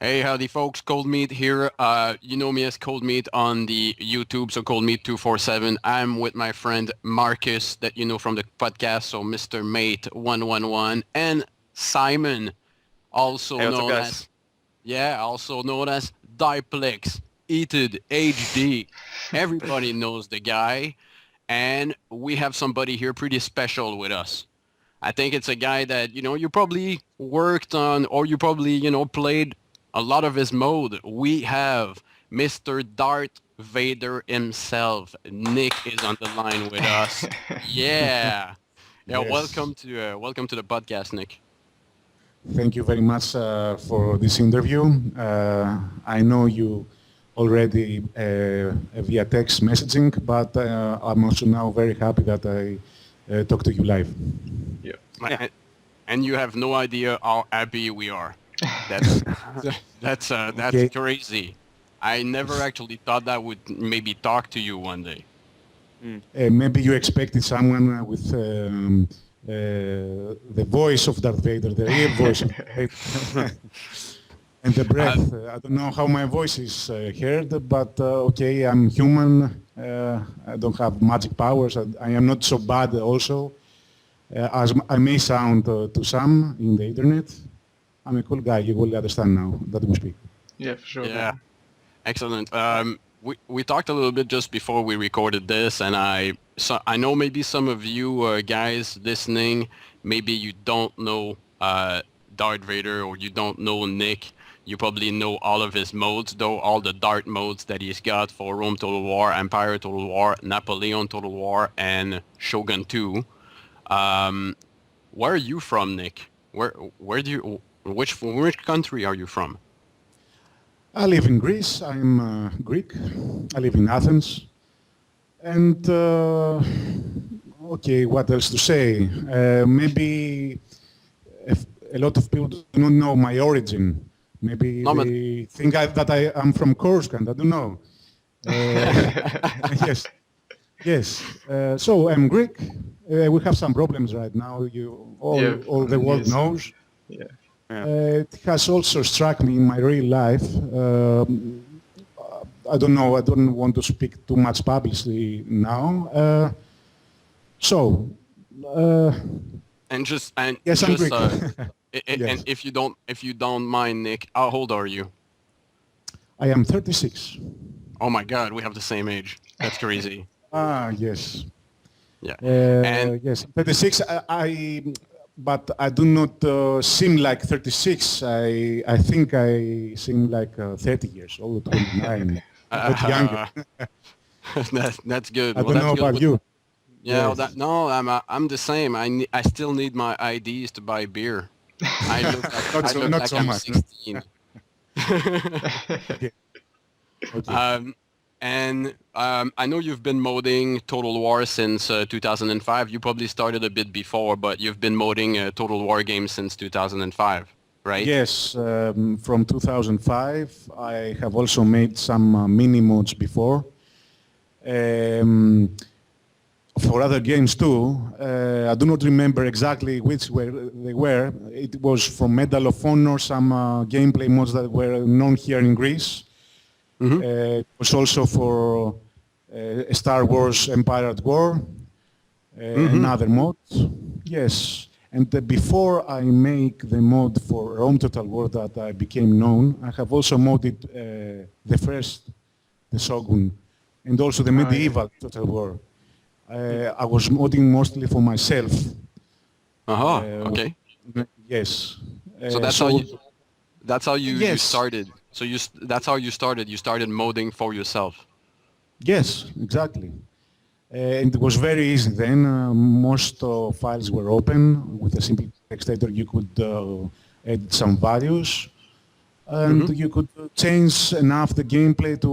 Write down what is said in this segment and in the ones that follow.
Hey, howdy folks, ColdMeat here. You know me as ColdMeat on the YouTube, so ColdMeat247. I'm with my friend Marcus that you know from the podcast, so MrMate 111, and Simon, also Hey, what's up, known guys? as, DiplexHeated HD. Everybody knows the guy, and we have somebody here pretty special with us. I think it's a guy that, you probably worked on or you probably, played a lot of his mode. We have Mr. Darth Vader himself. Nick is on the line with us. Yeah. Yeah, Yes, welcome to the podcast, Nick. thank you very much for this interview. I know you already via text messaging, but I'm also now very happy that I talk to you live. Yeah. My- Yeah. And and you have no idea how happy we are. That's that's Okay, crazy. I never actually thought that would maybe talk to you one day. Mm. maybe you expected someone with the voice of Darth Vader, the real voice of Darth Vader, and the Uh, breath. I don't know how my voice is heard, but okay, I'm human. I don't have magic powers. I am not so bad also. As I may sound to some in the internet, I'm a cool guy. You will understand now that we speak. Yeah, for sure, yeah. man. Excellent. We talked a little bit just before we recorded this, and I know maybe some of you guys listening, maybe you don't know Darth Vader or you don't know Nick. You probably know all of his modes, though, all the Dart modes that he's got for Rome Total War, Empire Total War, Napoleon Total War, and Shogun 2. Um, where are you from, Nick? Where do you which country are you from? I live in Greece. I'm Greek. I live in Athens. And okay, what else to say? Maybe if a lot of people do not know my origin. Maybe No, but they think that I am from Coruscant. I don't know. Yes, yes. So I'm Greek. We have some problems right now. You Yeah, all on the the world news. knows. Yeah. Yeah. It has also struck me in my real life. I don't know. I don't want to speak too much publicly now. So, uh, and yes, I'm just Greek. and Yes, if you don't mind, Nick, how old are you? I am 36. Oh my God, we have the same age. That's crazy. Ah, yes. Yeah, and Yes, 36. But I do not seem like 36. I think I seem like 30 years old, 29, not younger. uh, that's good. I Well, don't that's know good. about you. Yeah, well, Yes. I'm the same. I still need my IDs to buy beer. I look like Not I so, look not like so I'm much. 16. Okay. Okay. um, and I know you've been modding Total War since 2005. You probably started a bit before, but you've been modding Total War games since 2005, right? Yes, from 2005. I have also made some mini mods before. Um, for other games too. I do not remember exactly which were they were. It was from Medal of Honor, some gameplay mods that were known here in Greece. Mm-hmm. It was also for Star Wars Empire at War and Mm-hmm. other mods. Yes. And before I make the mod for Rome Total War that I became known, I have also modded the first, the Shogun, and also the Oh, yeah. medieval Total War. I was modding mostly for myself. Uh-huh. Uh, Okay. yes. So So that's how you yes, started. So that's how you started. You started modding for yourself. yes, exactly. And it was very easy then. Most files were open. With a simple text editor, you could edit some values, and Mm-hmm. you could change enough the gameplay to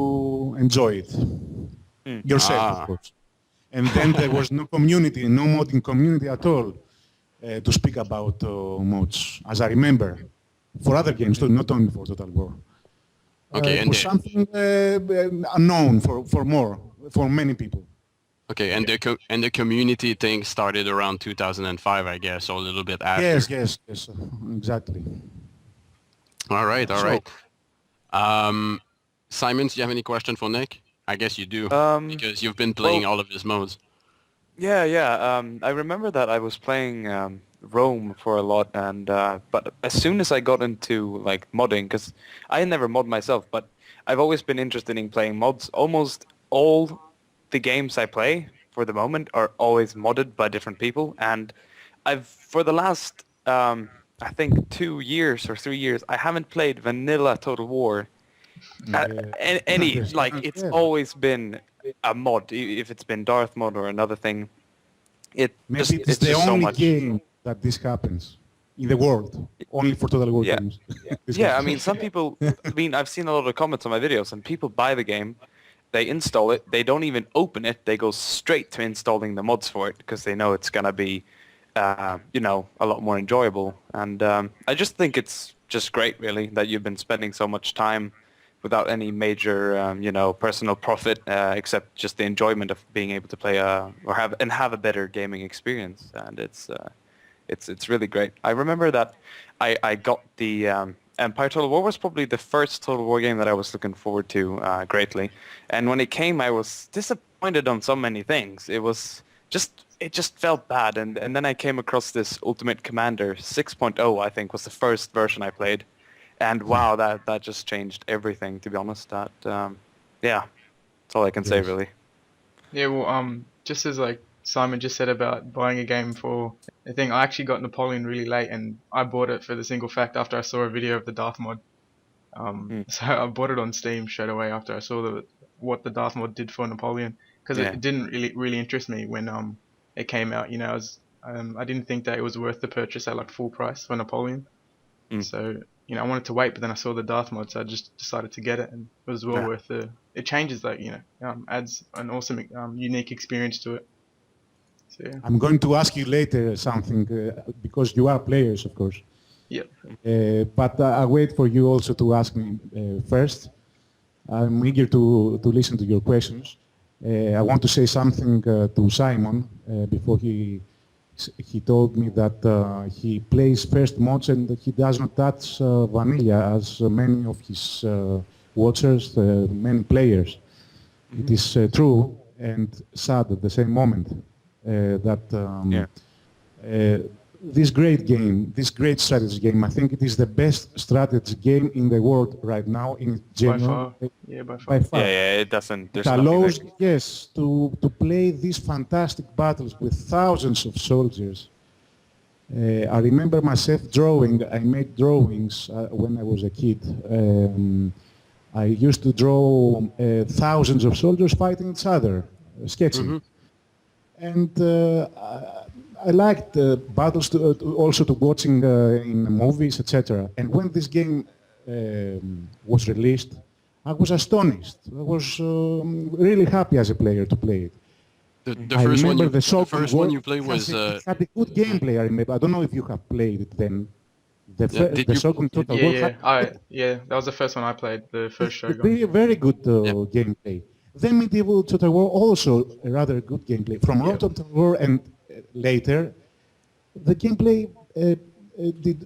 enjoy it Mm. yourself, of Ah. course. And then there was no community, no modding community at all to speak about mods, as I remember, for other games too, not only for Total War. Okay, It and was something unknown for many people. and Yeah. the community thing started around 2005, I guess, or a little bit Yes, after. yes, yes, exactly. All right, all So, right. Simon, do you have any question for Nick? I guess you do, because you've been playing all of his modes. Yeah. I remember that I was playing Rome for a lot, and but as soon as I got into like modding, because I never mod myself, but I've always been interested in playing mods. Almost all the games I play for the moment are always modded by different people, and I've for the last I think 2 years or 3 years I haven't played vanilla Total War. Any like it's always been a mod. If it's been Darth Mod or another thing, Maybe it's the just so only much. game that this happens in the world, only for Total War games. Yeah, I mean, some people, I've seen a lot of comments on my videos, and people buy the game, they install it, they don't even open it, they go straight to installing the mods for it, because they know it's going to be, a lot more enjoyable. And I just think it's just great, really, that you've been spending so much time without any major, personal profit, except just the enjoyment of being able to play have a better gaming experience, and it's really great. I remember that I got the Empire Total War was probably the first Total War game that I was looking forward to greatly, and when it came, I was disappointed on so many things. It just felt bad, and then I came across this Ultimate Commander 6.0, I think was the first version I played. And wow, that just changed everything, to be honest. That's all I can say, really. Yeah, well, just as like Simon just said about buying a game for a thing, I actually got Napoleon really late, and I bought it for the single fact after I saw a video of the Darth Mod. So I bought it on Steam straight away after I saw what the Darth Mod did for Napoleon, because it didn't really interest me when it came out. I didn't think that it was worth the purchase at like full price for Napoleon. So I wanted to wait, but then I saw the Darth Mod, so I just decided to get it, and it was well worth it. It changes, adds an awesome, unique experience to it. So, yeah. I'm going to ask you later something, because you are players, of course. Yep. But I'll wait for you also to ask me first. I'm eager to listen to your questions. I want to say something to Simon before he told me that he plays first mods and he does not touch vanilla as many of his watchers, many players. It is true and sad at the same moment that this great game, this great strategy game, I think it is the best strategy game in the world right now in general. By far. Yeah, it doesn't. It allows, to play these fantastic battles with thousands of soldiers. I remember myself drawing. I made drawings when I was a kid. I used to draw thousands of soldiers fighting each other, sketching. And I liked battles also to watching in movies, etc. And when this game was released, I was astonished. I was really happy as a player to play it. The first one you played was... It had a good gameplay, I remember. I don't know if you have played it then. The Shogun Total War. That was the first one I played, the first Shogun. Very good gameplay. Then Medieval Total War also a rather good gameplay. From Total War and later, the gameplay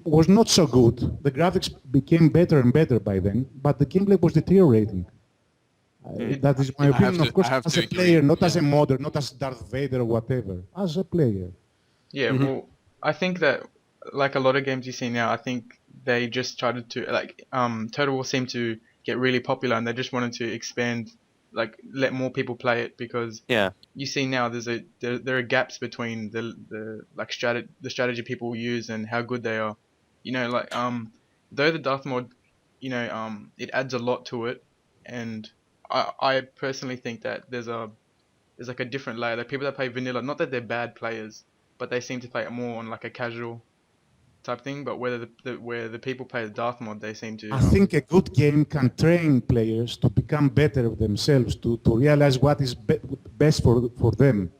was not so good. The graphics became better and better by then, but the gameplay was deteriorating. That is my opinion, of course, as a player, not as a modder, not as Darth Vader or whatever, as a player. Yeah, well, I think that, like a lot of games you see now, I think they just started to, Total War seemed to get really popular, and they just wanted to expand, let more people play it, because you see now there are gaps between the strategy people use and how good they are. Though the Darth Mod, it adds a lot to it, and I personally think that there's like a different layer. Like people that play vanilla, not that they're bad players, but they seem to play it more on like a casual type thing. But where the people play the Darth Mod, they seem to... I think a good game can train players to become better themselves, to realize what is best for them.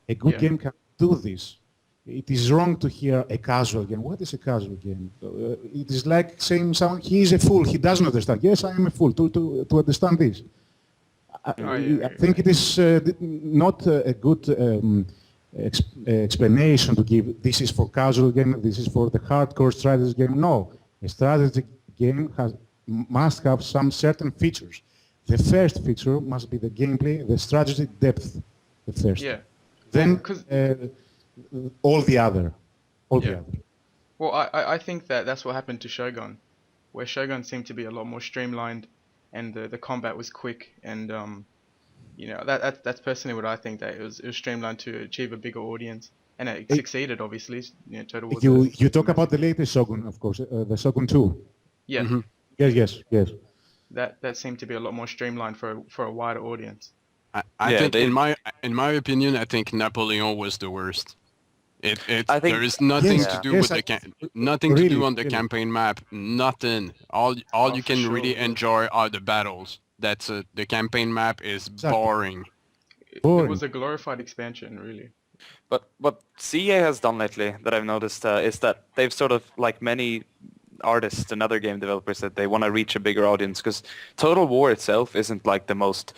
A good game can do this. It is wrong to hear a casual game. What is a casual game? It is like saying someone, he is a fool, he doesn't understand. Yes, I am a fool to understand this. I think it is not a good explanation to give. This is for casual game, this is for the hardcore strategy game. No, a strategy game must have some certain features. The first feature must be the gameplay, the strategy, depth. The first. Yeah. Then all the other. Well, I think that's what happened to Shogun, where Shogun seemed to be a lot more streamlined, and the combat was quick, and that's personally what I think, that it was streamlined to achieve a bigger audience, and it succeeded, obviously. Total War. You talk about the latest Shogun, of course, the Shogun 2. Yeah. Mm-hmm. Yes. That seemed to be a lot more streamlined for a wider audience. I think, in my opinion, I think Napoleon was the worst. There is nothing to do with nothing to do on the campaign map. Nothing. All you can really enjoy are the battles. That's it. The campaign map is boring. It was a glorified expansion, really. But what CA has done lately that I've noticed is that they've sort of, like many artists and other game developers, that they want to reach a bigger audience, because Total War itself isn't like the most...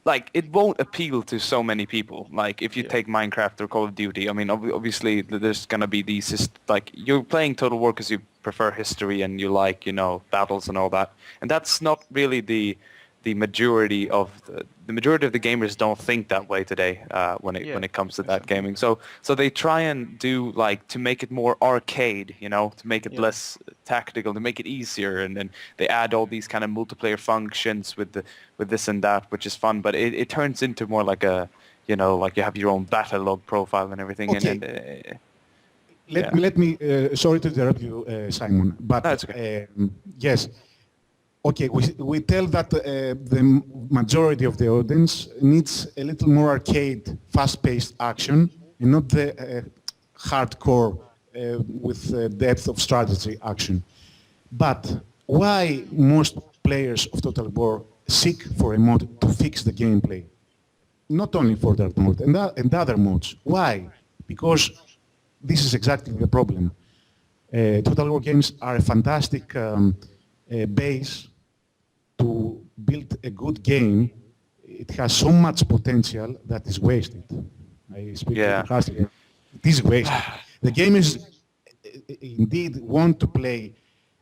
Like, it won't appeal to so many people. Like, if you take Minecraft or Call of Duty, I mean, obviously there's going to be these... Like, you're playing Total War because you prefer history and you like, battles and all that. And that's not really the majority of... The majority of the gamers don't think that way today when it comes to that gaming. So they try and do, like, to make it more arcade, to make it less tactical, to make it easier, and then they add all these kind of multiplayer functions with this and that, which is fun. But it turns into more like a, like you have your own battle log profile and everything. Okay. Let me sorry to interrupt you, Simon, but that's okay. Yes. Okay, we tell that the majority of the audience needs a little more arcade, fast-paced action, and not the hardcore with depth of strategy action. But why most players of Total War seek for a mod to fix the gameplay? Not only for Darth Mod and other mods. Why? Because this is exactly the problem. Total War games are a fantastic base to build a good game. It has so much potential that is wasted. I speak harshly. It is wasted. The gamers indeed want to play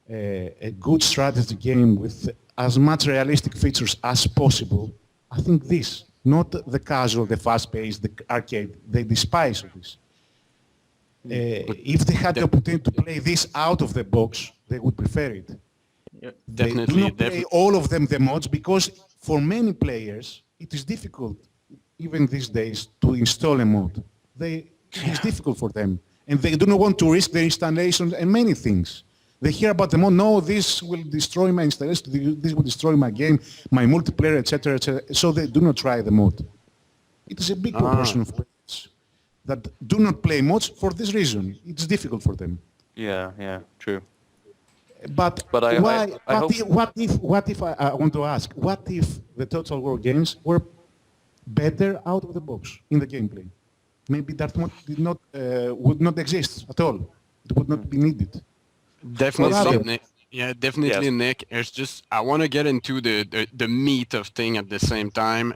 a good strategy game with as much realistic features as possible. I think this, not the casual, the fast-paced, the arcade. They despise this. If they had the opportunity to play this out of the box, they would prefer it. Yep. Definitely. They do not play all of them the mods, because for many players it is difficult, even these days, to install a mod. It is difficult for them, and they do not want to risk their installation and many things. They hear about the mod, no, this will destroy my installation, this will destroy my game, my multiplayer, etc., etc. So they do not try the mod. It is a big proportion of players that do not play mods for this reason. It's difficult for them. Yeah, true. But I want to ask, what if the Total War games were better out of the box in the gameplay? Maybe Darth Mod would not exist at all. It would not be needed. Definitely, Nick. Yeah, definitely, yes. Nick. It's just, I want to get into the meat of thing at the same time.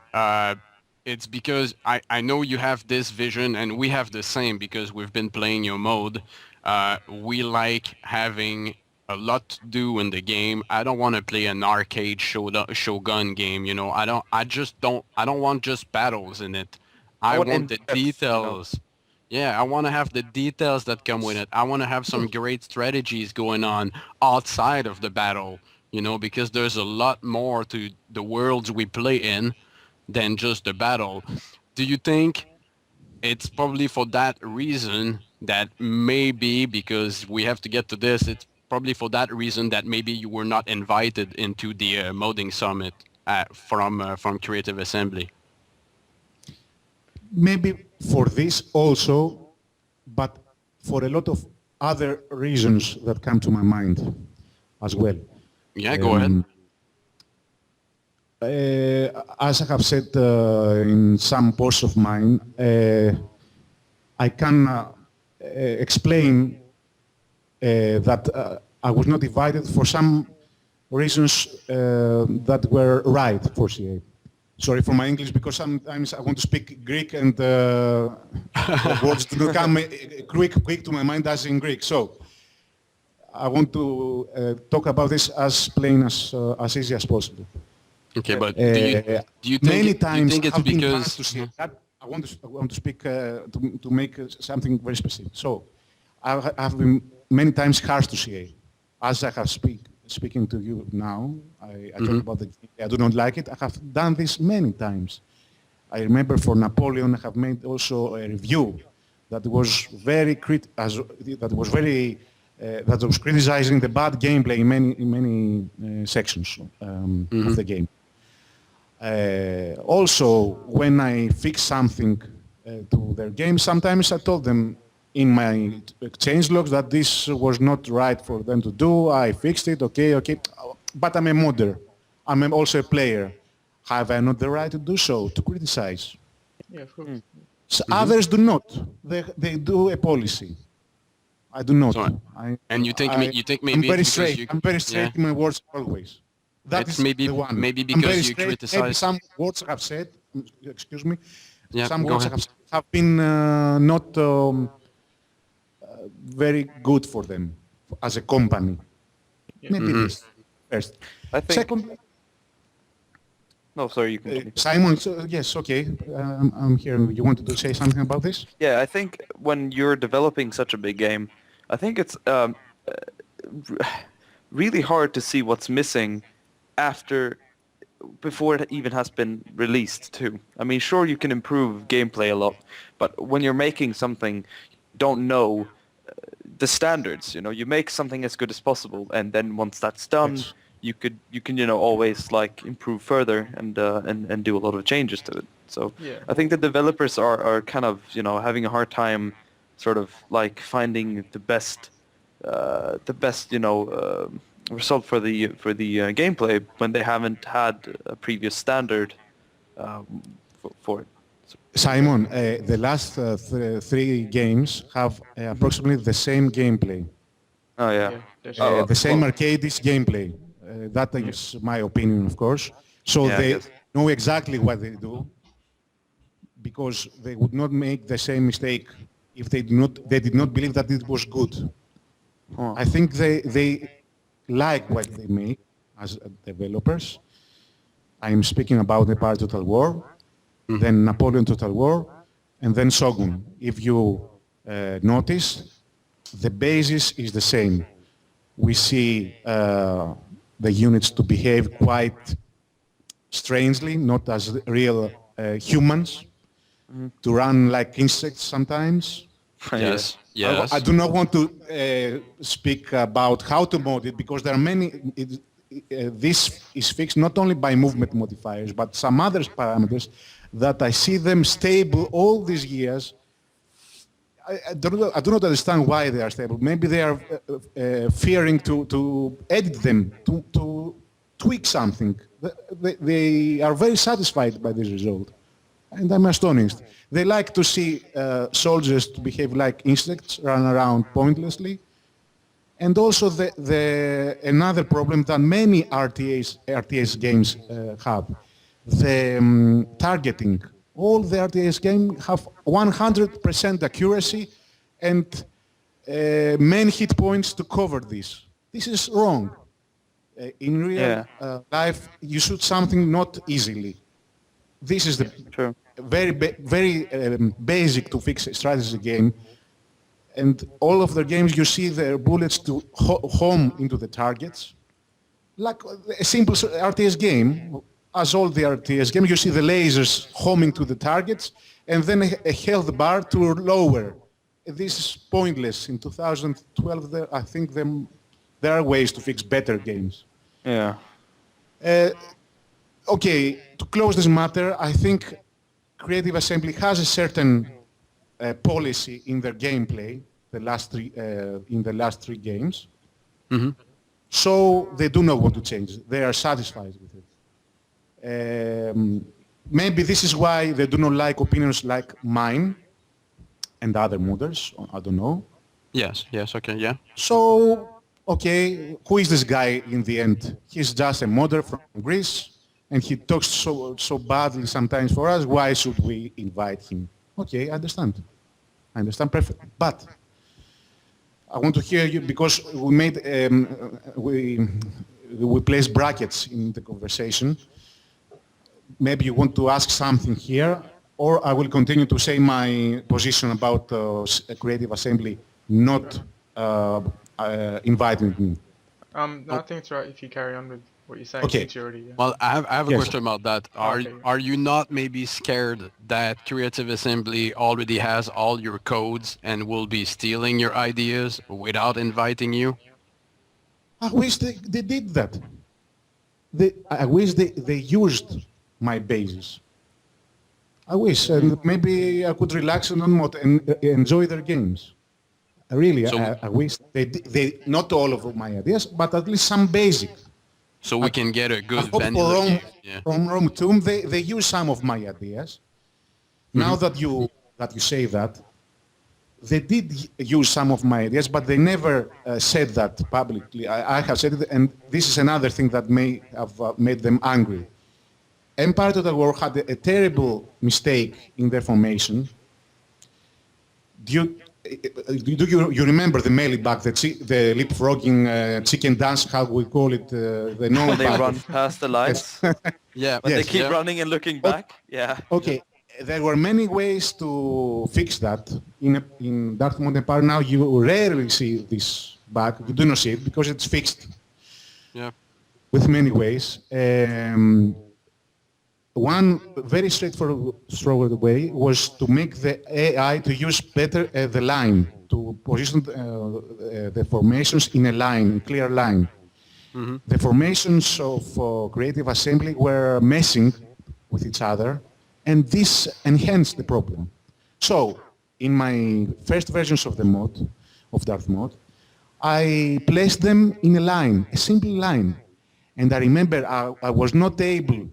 It's because I know you have this vision, and we have the same, because we've been playing your mode. We like having a lot to do in the game. I don't want to play an arcade Shogun game, I don't want just battles in it. I want the details. Yeah, I want to have the details that come with it. I want to have some great strategies going on outside of the battle, because there's a lot more to the worlds we play in than just the battle. Do you think it's probably for that reason that maybe, because we have to get to this, it's probably for that reason that maybe you were not invited into the modding summit from Creative Assembly? Maybe for this also, but for a lot of other reasons that come to my mind as well. Yeah, go ahead. As I have said in some posts of mine, I can explain that I was not invited for some reasons that were right for CA. Sorry for my English, because sometimes I want to speak Greek and words do not come quick to my mind as in Greek. So I want to talk about this as plain as easy as possible. Okay, but do you think many times do you think it's I've been because hard to see that. I want to speak to make something very specific. So I have been many times harsh to CA, as I have speaking to you now. I talk about the game. I do not like it. I have done this many times. I remember for Napoleon, I have made also a review that was very that was criticizing the bad gameplay in many sections of the game. Also, when I fix something to their game, sometimes I told them in my change logs that this was not right for them to do. I fixed it, okay. But I'm a modder. I'm also a player. Have I not the right to do so, to criticize? Yeah, of course. So others do not. They do a policy. I do not. So, and you think maybe I'm very it's because straight. you, I'm very straight in my words always. That It's is maybe- the one. maybe I'm because very you straight. criticize- Maybe some words I have said, excuse me, Yeah, some go words I ahead. have been not very good for them as a company. Maybe this first. I think. Second, No, sorry, you continue. Simon, yes, okay, I'm here. You wanted to say something about this? Yeah, I think when you're developing such a big game, I think it's really hard to see what's missing before it even has been released too. I mean, sure, you can improve gameplay a lot, but when you're making something, you don't know the standards. You make something as good as possible, and then once that's done, Yes. you can always like improve further and do a lot of changes to it. So Yeah. I think the developers are kind of having a hard time sort of like finding the best result for the gameplay when they haven't had a previous standard for it. So, Simon, the last three games have approximately the same gameplay. oh yeah. Yeah, that's Oh, The same well, arcade-ish gameplay. That is my opinion, of course. So Yeah, I they guess. know exactly what they do, because they would not make the same mistake if they did not believe that it was good. I think they like what they make as developers. I'm speaking about the part Total War, then Napoleon Total War, and then Shogun. If you notice, the basis is the same. We see the units to behave quite strangely, not as real humans, to run like insects sometimes. yes, yes. I do not want to speak about how to mod it, because there are many. This is fixed not only by movement modifiers, but some other parameters that I see them stable all these years. I do not understand why they are stable. Maybe they are fearing to edit them, to tweak something. They are very satisfied by this result. And I'm astonished. They like to see soldiers to behave like insects, run around pointlessly. And also another problem that many RTS games have, the targeting. All the RTS games have 100% accuracy and main hit points to cover this. This is wrong. In real life, you shoot something not easily. This is the True. very basic to fix a strategy game. And all of the games, you see their bullets to home into the targets. Like a simple RTS game, as all the RTS games, you see the lasers homing to the targets, and then a health bar to lower. This is pointless. In 2012, I think there are ways to fix better games. Yeah. Okay, to close this matter, I think Creative Assembly has a certain policy in their gameplay in the last three games. So they do not want to change. They are satisfied with it. Maybe this is why they do not like opinions like mine and other modders. I don't know. Yes, okay, yeah. So, okay, who is this guy in the end? He's just a modder from Greece, and he talks so badly sometimes for us. Why should we invite him? Okay, I understand. I understand perfectly. But I want to hear you because we made we placed brackets in the conversation. Maybe you want to ask something here, or I will continue to say my position about Creative Assembly not inviting me. No, I think it's right if you carry on with what you're saying. Okay. Since you already, yeah. Well, I have a Yes. question about that. Okay. Are you not maybe scared that Creative Assembly already has all your codes and will be stealing your ideas without inviting you? I wish they did that. I wish they used my bases. I wish, and maybe I could relax and enjoy their games. Really, So- I wish they not all of my ideas, but at least some basic. So we can get a I good hope for vanilla Rome, game. Yeah. from Rome Tomb, they use some of my ideas. Now that you say that, they did use some of my ideas, but they never said that publicly. I have said it, and this is another thing that may have made them angry. Empire Total War had a terrible mistake in their formation. Do you remember the melee bug, the leapfrogging chicken dance, how we call it, the no When they bug? run past the lines, Yeah. when they Yes. keep Yeah. running and looking back. Yeah. Okay, there were many ways to fix that. In Darth Mod Empire now, you rarely see this bug. You do not see it because it's fixed Yeah. with many ways. One very straightforward way was to make the AI to use better the line, to position the formations in a line, a clear line. Mm-hmm. The formations of Creative Assembly were messing with each other, and this enhanced the problem. So, in my first versions of the mod, of Darth Mod, I placed them in a line, a simple line. And I remember I was not able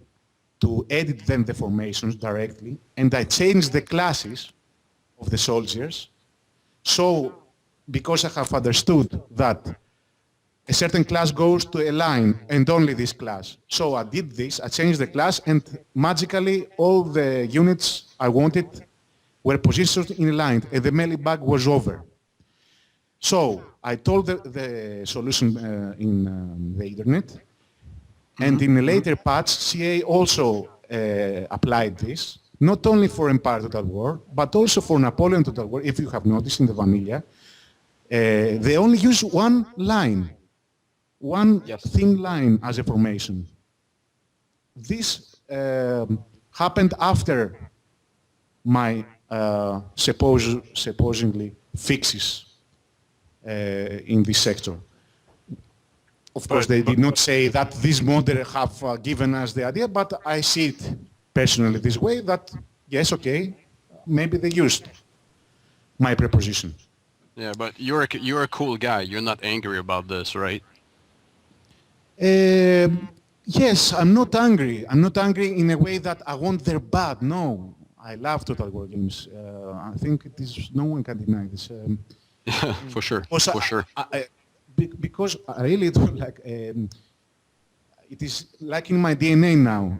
to edit then the formations directly, and I changed the classes of the soldiers. So, because I have understood that a certain class goes to a line and only this class. So I did this, I changed the class, and magically all the units I wanted were positioned in a line, and the melee bug was over. So I told the solution in the internet, and in a later patch, CA also applied this, not only for Empire Total War, but also for Napoleon Total War, if you have noticed in the vanilla. They only use one line, one Yes. thin line as a formation. This happened after my supposedly fixes in this sector. Of course, they did not say that this model have given us the idea, but I see it personally this way, that yes, okay, maybe they used my proposition. Yeah, but you're a cool guy. You're not angry about this, right? Yes, I'm not angry. I'm not angry in a way that I want their bad. No, I love Total War games. I think it is, no one can deny this. For sure. Also, For sure. because I really don't like, it is like in my DNA now.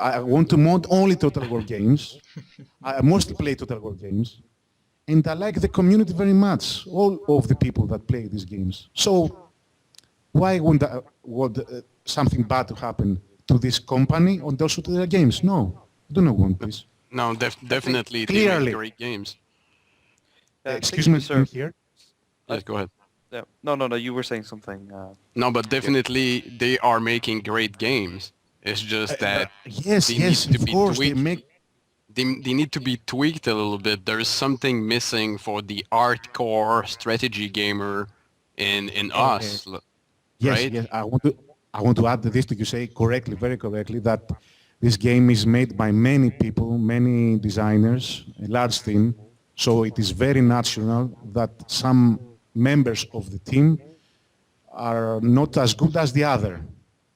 I want to mod only Total War games. I mostly play Total War games. And I like the community very much, all of the people that play these games. So why would something bad to happen to this company and also to their games? No, I do not want this. No, definitely they clearly- make great games. Excuse me, sir. here. Yes, go ahead. Yeah. No. You were saying something. No, but definitely they are making great games. It's just that Yes, they yes, need to of be course, tweaked. they make... They need to be tweaked a little bit. There's something missing for the hardcore strategy gamer in us. Yes, right? yes. I want to add this to you say correctly, very correctly, that this game is made by many people, many designers, a large team. So it is very natural that some members of the team are not as good as the other.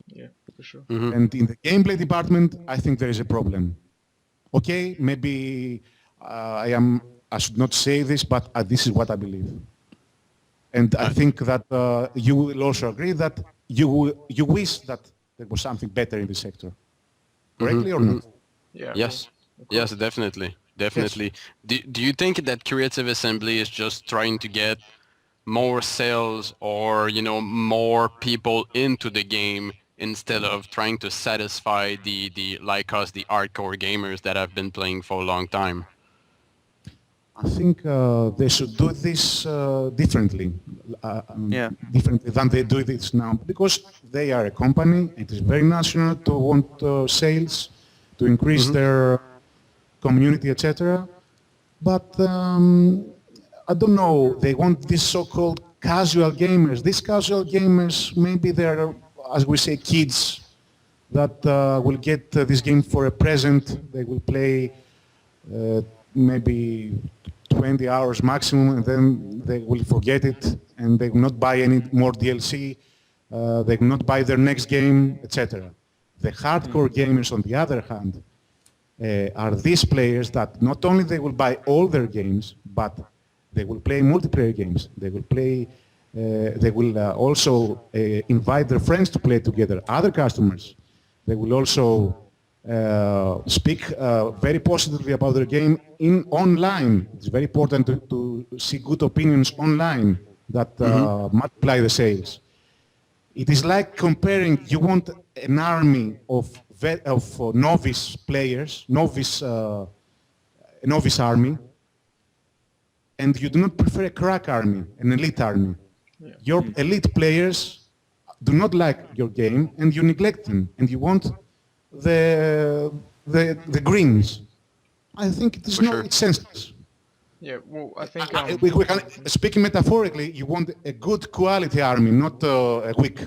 Yeah, for sure. Mm-hmm. And in the gameplay department, I think there is a problem. Okay, maybe I should not say this, but this is what I believe. And I think that you will also agree that you wish that there was something better in the sector. Correctly or not? Yeah. Yes. of Yes, course. definitely. Definitely. Do you think that Creative Assembly is just trying to get more sales or, more people into the game instead of trying to satisfy the like us, the hardcore gamers that have been playing for a long time? I think they should do this differently, Yeah. differently than they do this now, because they are a company. It is very natural to want sales, to increase their community, etc. But I don't know. They want these so-called casual gamers. These casual gamers, maybe they're, as we say, kids that will get this game for a present. They will play maybe 20 hours maximum, and then they will forget it, and they will not buy any more DLC. They will not buy their next game, etc. The hardcore gamers, on the other hand, are these players that not only they will buy all their games, but they will play multiplayer games. They will play. They will also invite their friends to play together, other customers. They will also speak very positively about their game online. It's very important to see good opinions online that multiply the sales. It is like comparing, you want an army of novice players, novice army, and you do not prefer a crack army, an elite army. Yeah. Your elite players do not like your game, and you neglect them, and you want the greens. I think it is it's senseless. Yeah, well, I think we can, speaking metaphorically, you want a good quality army, not a weak,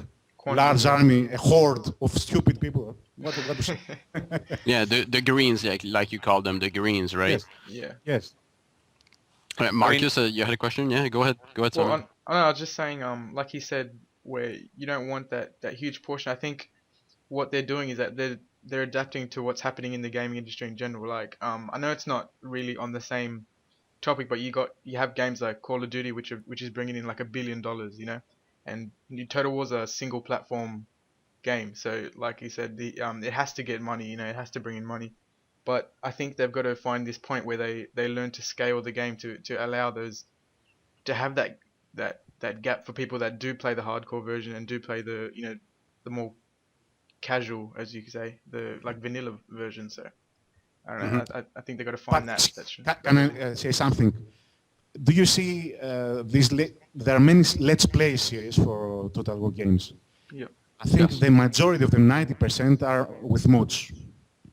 large army, a horde of stupid people. What do you say? Yeah, the greens, like you call them, the greens, right? Yes. Yeah. Yes. Marcus, you had a question? Yeah, go ahead. Go ahead, Simon. I was just saying, like he said, where you don't want that huge portion. I think what they're doing is that they're adapting to what's happening in the gaming industry in general. Like, I know it's not really on the same topic, but you have games like Call of Duty, which is bringing in like $1 billion, and Total War's a single platform game. So, like you said, it has to get money. It has to bring in money. But I think they've got to find this point where they learn to scale the game to allow those to have that gap for people that do play the hardcore version and do play the the more casual, as you could say, the like vanilla version. So I don't know. I think they've got to find that. Can I say something? Do you see there are many Let's Play series for Total War games? Yeah. I think the majority of them, 90%, are with mods.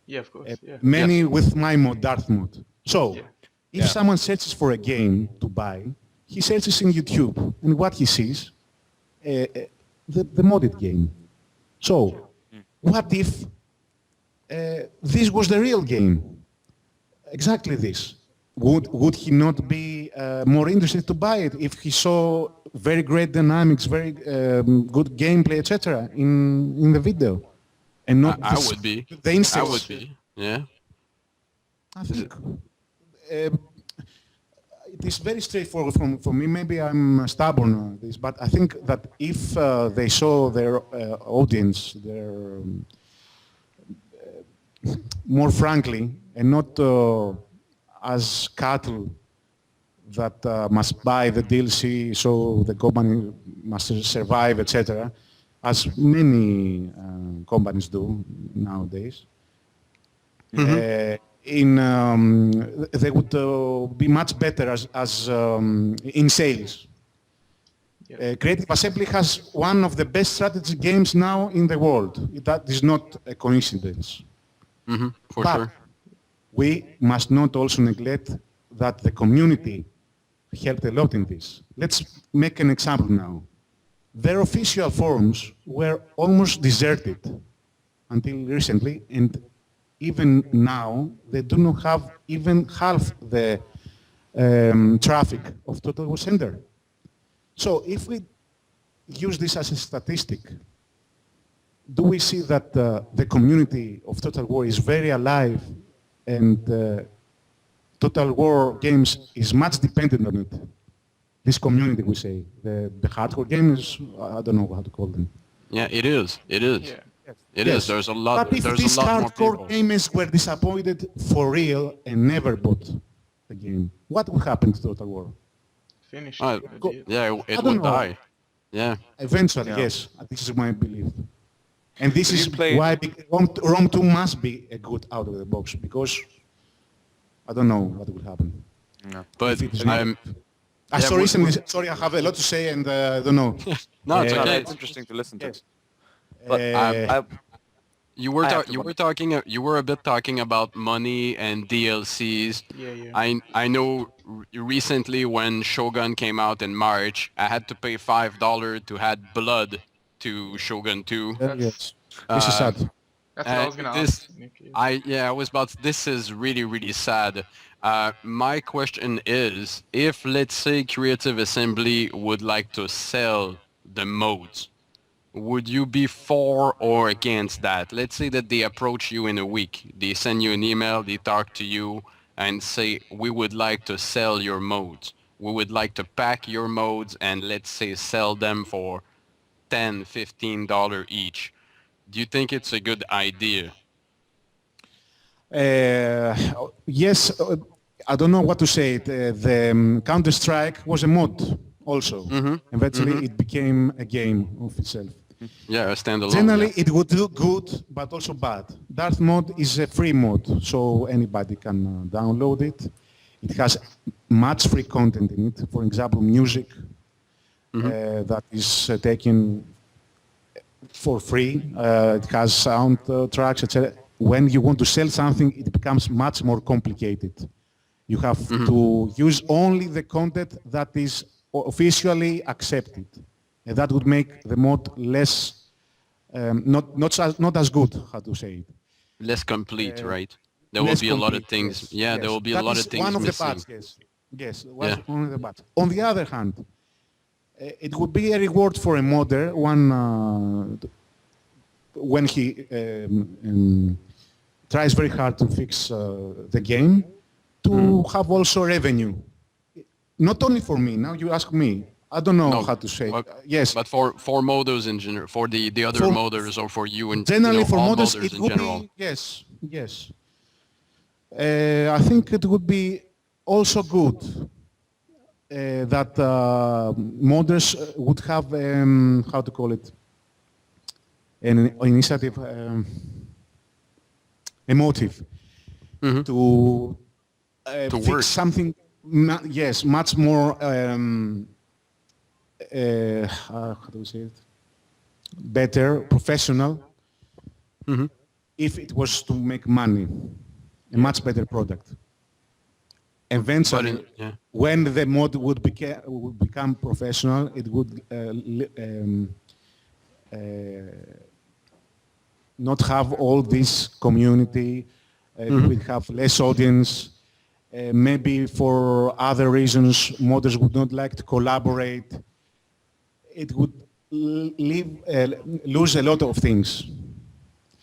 Yeah, of course. Many with my mod, Darth Mod. So, if someone searches for a game to buy, he searches in YouTube, and what he sees, the modded game. So, what if this was the real game? Exactly this. Would he not be more interested to buy it if he saw very great dynamics, very good gameplay, etc. in the video? And not I would be. The instance. I would be. Yeah. I think it is very straightforward for me. Maybe I'm stubborn on this, but I think that if they saw their audience, their more frankly, and not as cattle that must buy the DLC so the company must survive, etc., as many companies do nowadays. They would be much better as in sales. Creative Assembly has one of the best strategy games now in the world. That is not a coincidence. For sure. We must not also neglect that the community helped a lot in this. Let's make an example now. Their official forums were almost deserted until recently, and even now they do not have even half the traffic of Total War Center. So if we use this as a statistic, do we see that the community of Total War is very alive, and Total War games is much dependent on it? This community, we say, the hardcore gamers, I don't know how to call them. Yeah, it is. It is. Yeah. It is. There's a lot. But if there's these a lot more hardcore people. gamers were disappointed for real and never bought the game, what would happen to Total War? finished. Uh, That'd Go- be it. yeah, I it don't would know. die. Yeah. Eventually, Yeah. yes. This is my belief. And this Have is you played? why Rome 2 must be a good out of the box, because I don't know what will happen. No. But If it is not. yeah, Sorry, I have a lot to say and I don't know. no, it's Uh, No, okay. it's interesting to listen to. Yes. But Uh, You were I have to you run. were talking you were a bit talking about money and DLCs. Yeah, yeah. I know recently when Shogun came out in March, I had to pay $5 to add blood to Shogun 2. yes. This is Uh, sad. That's what I was gonna this ask, Nick. Yeah. I was about this is really really sad. My question is, if let's say Creative Assembly would like to sell the modes, would you be for or against that? Let's say that they approach you in a week. They send you an email, they talk to you and say, we would like to sell your modes. We would like to pack your modes and let's say sell them for $10, $15 each. Do you think it's a good idea? Yes, I don't know what to say. The Counter-Strike was a mod also. Eventually it became a game of itself. Yeah, a standalone. Generally yeah. it would do good, but also bad. Darth Mod is a free mod, so anybody can download it. It has much free content in it. For example, music that is taken for free. It has sound tracks, etc. When you want to sell something, it becomes much more complicated. You have to use only the content that is officially accepted. And that would make the mod less, not as good, how to say it. Less complete, right? There will Less be a lot of complete, things. yes, Yeah, yes. there will be a That lot is of things one of missing. the parts, yes. Yes, Yeah. one of the parts. On the other hand, it would be a reward for a modder when he tries very hard to fix the game to have also revenue. Not only for me. Now you ask me. I don't know how to say. Yes. But for modders in general, for the other For- modders or for you and Generally, for all modders, modders it in would general. be yes, yes. I think it would be also good that modders would have how to call it, an initiative, a motive to To fix work. something. Yes, much more. How do we say it? Better, professional. If it was to make money, a much better product. Eventually, But yeah. when the mod would become professional, it would not have all this community. It would have less audience. Maybe for other reasons, modders would not like to collaborate. It would lose a lot of things.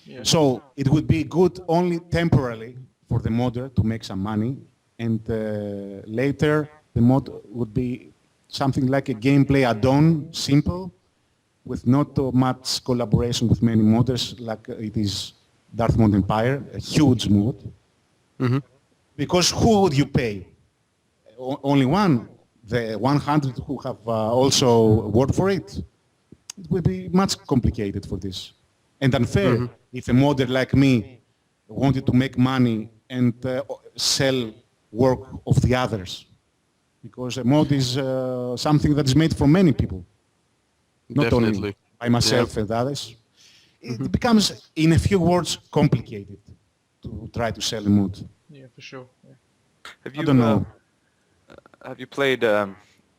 Yeah. So it would be good only temporarily for the modder to make some money, and later the mod would be something like a gameplay add-on, simple, with not much collaboration with many modders, like it is Darth Mod Empire, a huge mod. Because who would you pay? Only one? The 100 who have also worked for it? It would be much complicated for this. And unfair if a modder like me wanted to make money and sell work of the others. Because a mod is something that is made for many people. Not only Definitely. by myself and others. It becomes, in a few words, complicated to try to sell a mod. Yeah, for sure. Yeah. Have I you don't know. have you played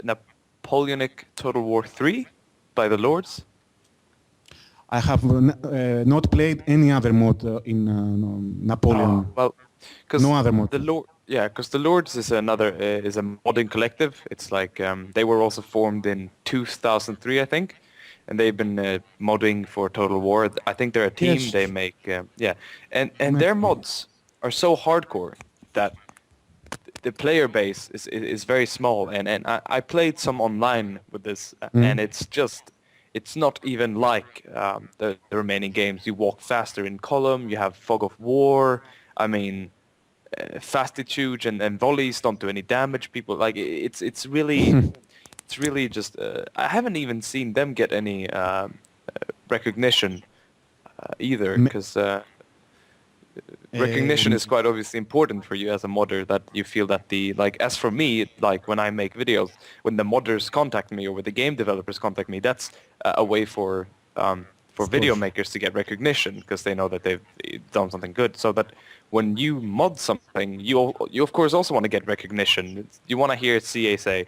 Napoleonic Total War 3 by the Lords? I have not played any other mod in Napoleon. Well, because No other mod. because the Lords is another is a modding collective. It's like they were also formed in 2003, I think, and they've been modding for Total War. I think they're a team. Yes. They make and their mods are so hardcore that the player base is very small. And I played some online with this, and it's not even like the remaining games. You walk faster in column. You have fog of war. I mean, fastitude and volleys don't do any damage. People like it's really it's really just I haven't even seen them get any recognition either, because recognition is quite obviously important for you as a modder, that you feel that as for me, like when I make videos, when the modders contact me or when the game developers contact me, that's a way for video makers to get recognition, because they know that they've done something good. So that when you mod something, you of course also want to get recognition. You want to hear CA say,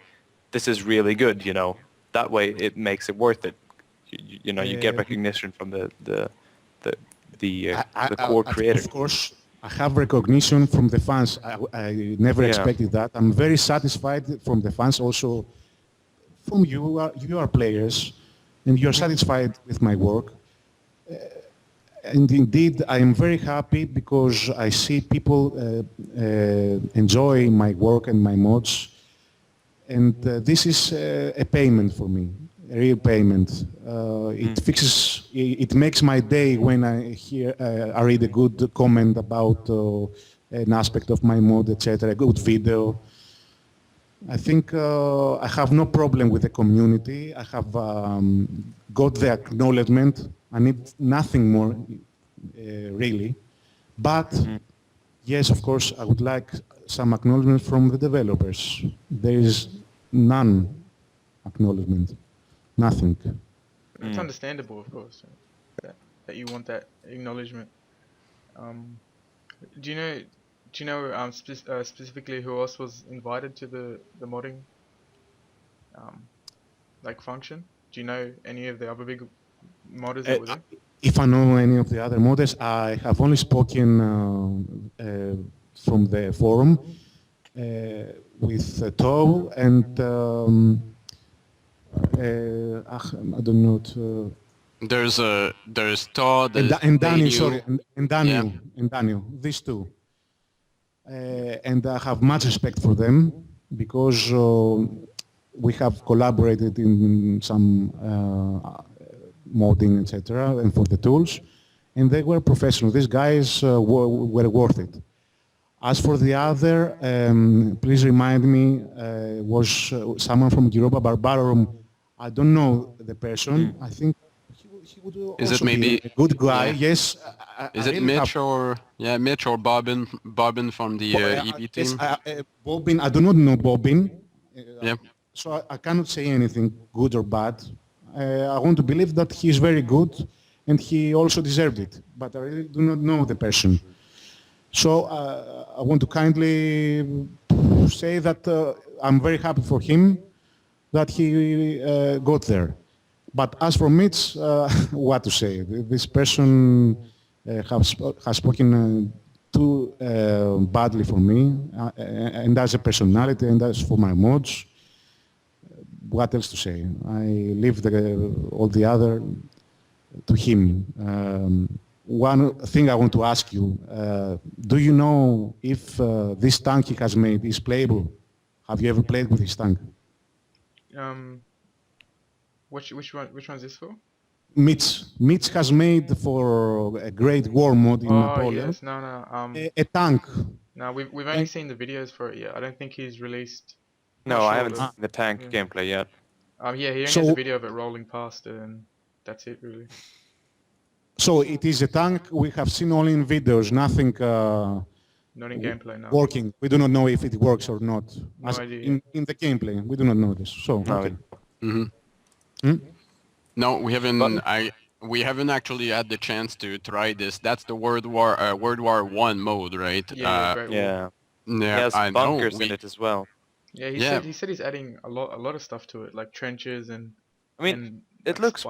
this is really good, you know. That way it makes it worth it. You know, you get recognition from the core creator. Of course, I have recognition from the fans. I never expected that. I'm very satisfied from the fans, also from you. You are players, and you are satisfied with my work. And indeed, I am very happy because I see people enjoy my work and my mods. And this is a payment for me. A real payment. It makes my day when I read a good comment about an aspect of my mod, etc., a good video. I think I have no problem with the community. I have got the acknowledgement. I need nothing more, really. But, yes, of course, I would like some acknowledgement from the developers. There is none acknowledgement. Nothing. It's understandable, of course, that you want that acknowledgement. Do you know specifically who else was invited to the modding function? Do you know any of the other big modders that were there? If I know any of the other modders, I have only spoken from the forum with To and I don't know. There's Todd and Daniel, sorry, and Daniel, these two. And I have much respect for them because we have collaborated in some modding, etc., and for the tools, and they were professional. These guys were worth it. As for the other, please remind me, was someone from Europa Barbarum. I don't know the person. I think he would also be a good guy. Yes. Is it Mitch or Bobbin from the EB team? Yes, Bobbin. I do not know Bobbin. So I cannot say anything good or bad. I want to believe that he is very good and he also deserved it. But I really do not know the person. So I want to kindly say that I'm very happy for him that he got there. But as for Mitch, what to say? This person has spoken too badly for me, and as a personality, and as for my mods. What else to say? I leave all the other to him. One thing I want to ask you, do you know if this tank he has made is playable? Have you ever played with his tank? Which one is this for? Mitch has made for a great war mod in Napoleon. Yes, no. A tank. No, we've only seen the videos for it yet. I don't think he's released. No, I haven't seen the tank gameplay yet. He only has a video of it rolling past it, and that's it really. So it is a tank we have seen only in videos, nothing not in gameplay, no. Working. We do not know if it works or not. No idea. In the gameplay, we do not know this. So okay. No, we haven't. We haven't actually had the chance to try this. That's the World War I mode, right? Yeah. It has bunkers in it as well. Yeah, he said he's adding a lot of stuff to it, like trenches and. I mean, it looks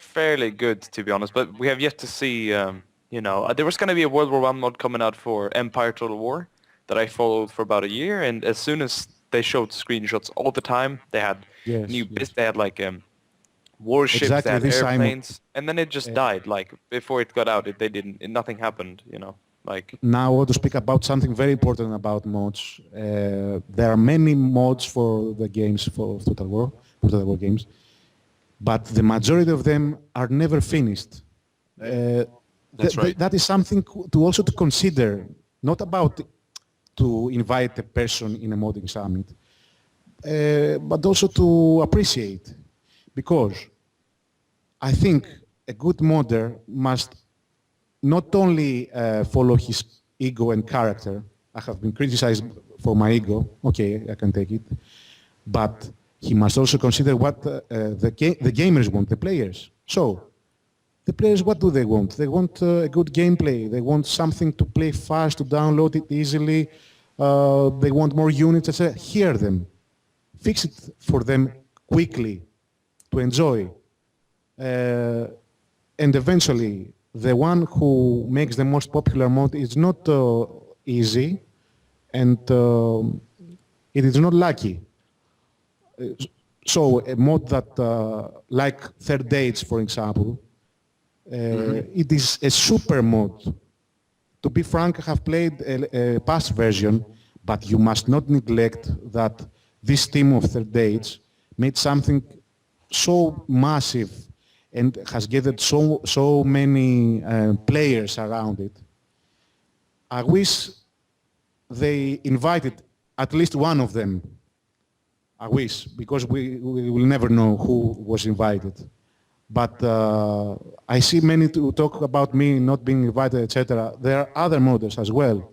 fairly good, to be honest. But we have yet to see. There was going to be a World War I mod coming out for Empire Total War that I followed for about a year, and as soon as they showed screenshots all the time, they had they had like warships, they had airplanes, and then it just died. Like before it got out, nothing happened. Now I want to speak about something very important about mods. There are many mods for the games for Total War games, but the majority of them are never finished. That's right. That is something to consider. Not about to invite a person in a modding summit, but also to appreciate, because I think a good modder must not only follow his ego and character. I have been criticized for my ego. Okay, I can take it. But he must also consider what the gamers want, the players. So, the players, what do they want? They want a good gameplay. They want something to play fast, to download it easily. They want more units, etc. Hear them. Fix it for them quickly to enjoy. And eventually, the one who makes the most popular mod is not easy, and it is not lucky. So a mod that, like Third Dates, for example, it is a super mod. To be frank, I have played a past version, but you must not neglect that this team of Third Dates made something so massive and has gathered so many players around it. I wish they invited at least one of them. I wish, because we will never know who was invited. But I see many to talk about me not being invited, etc. There are other modders as well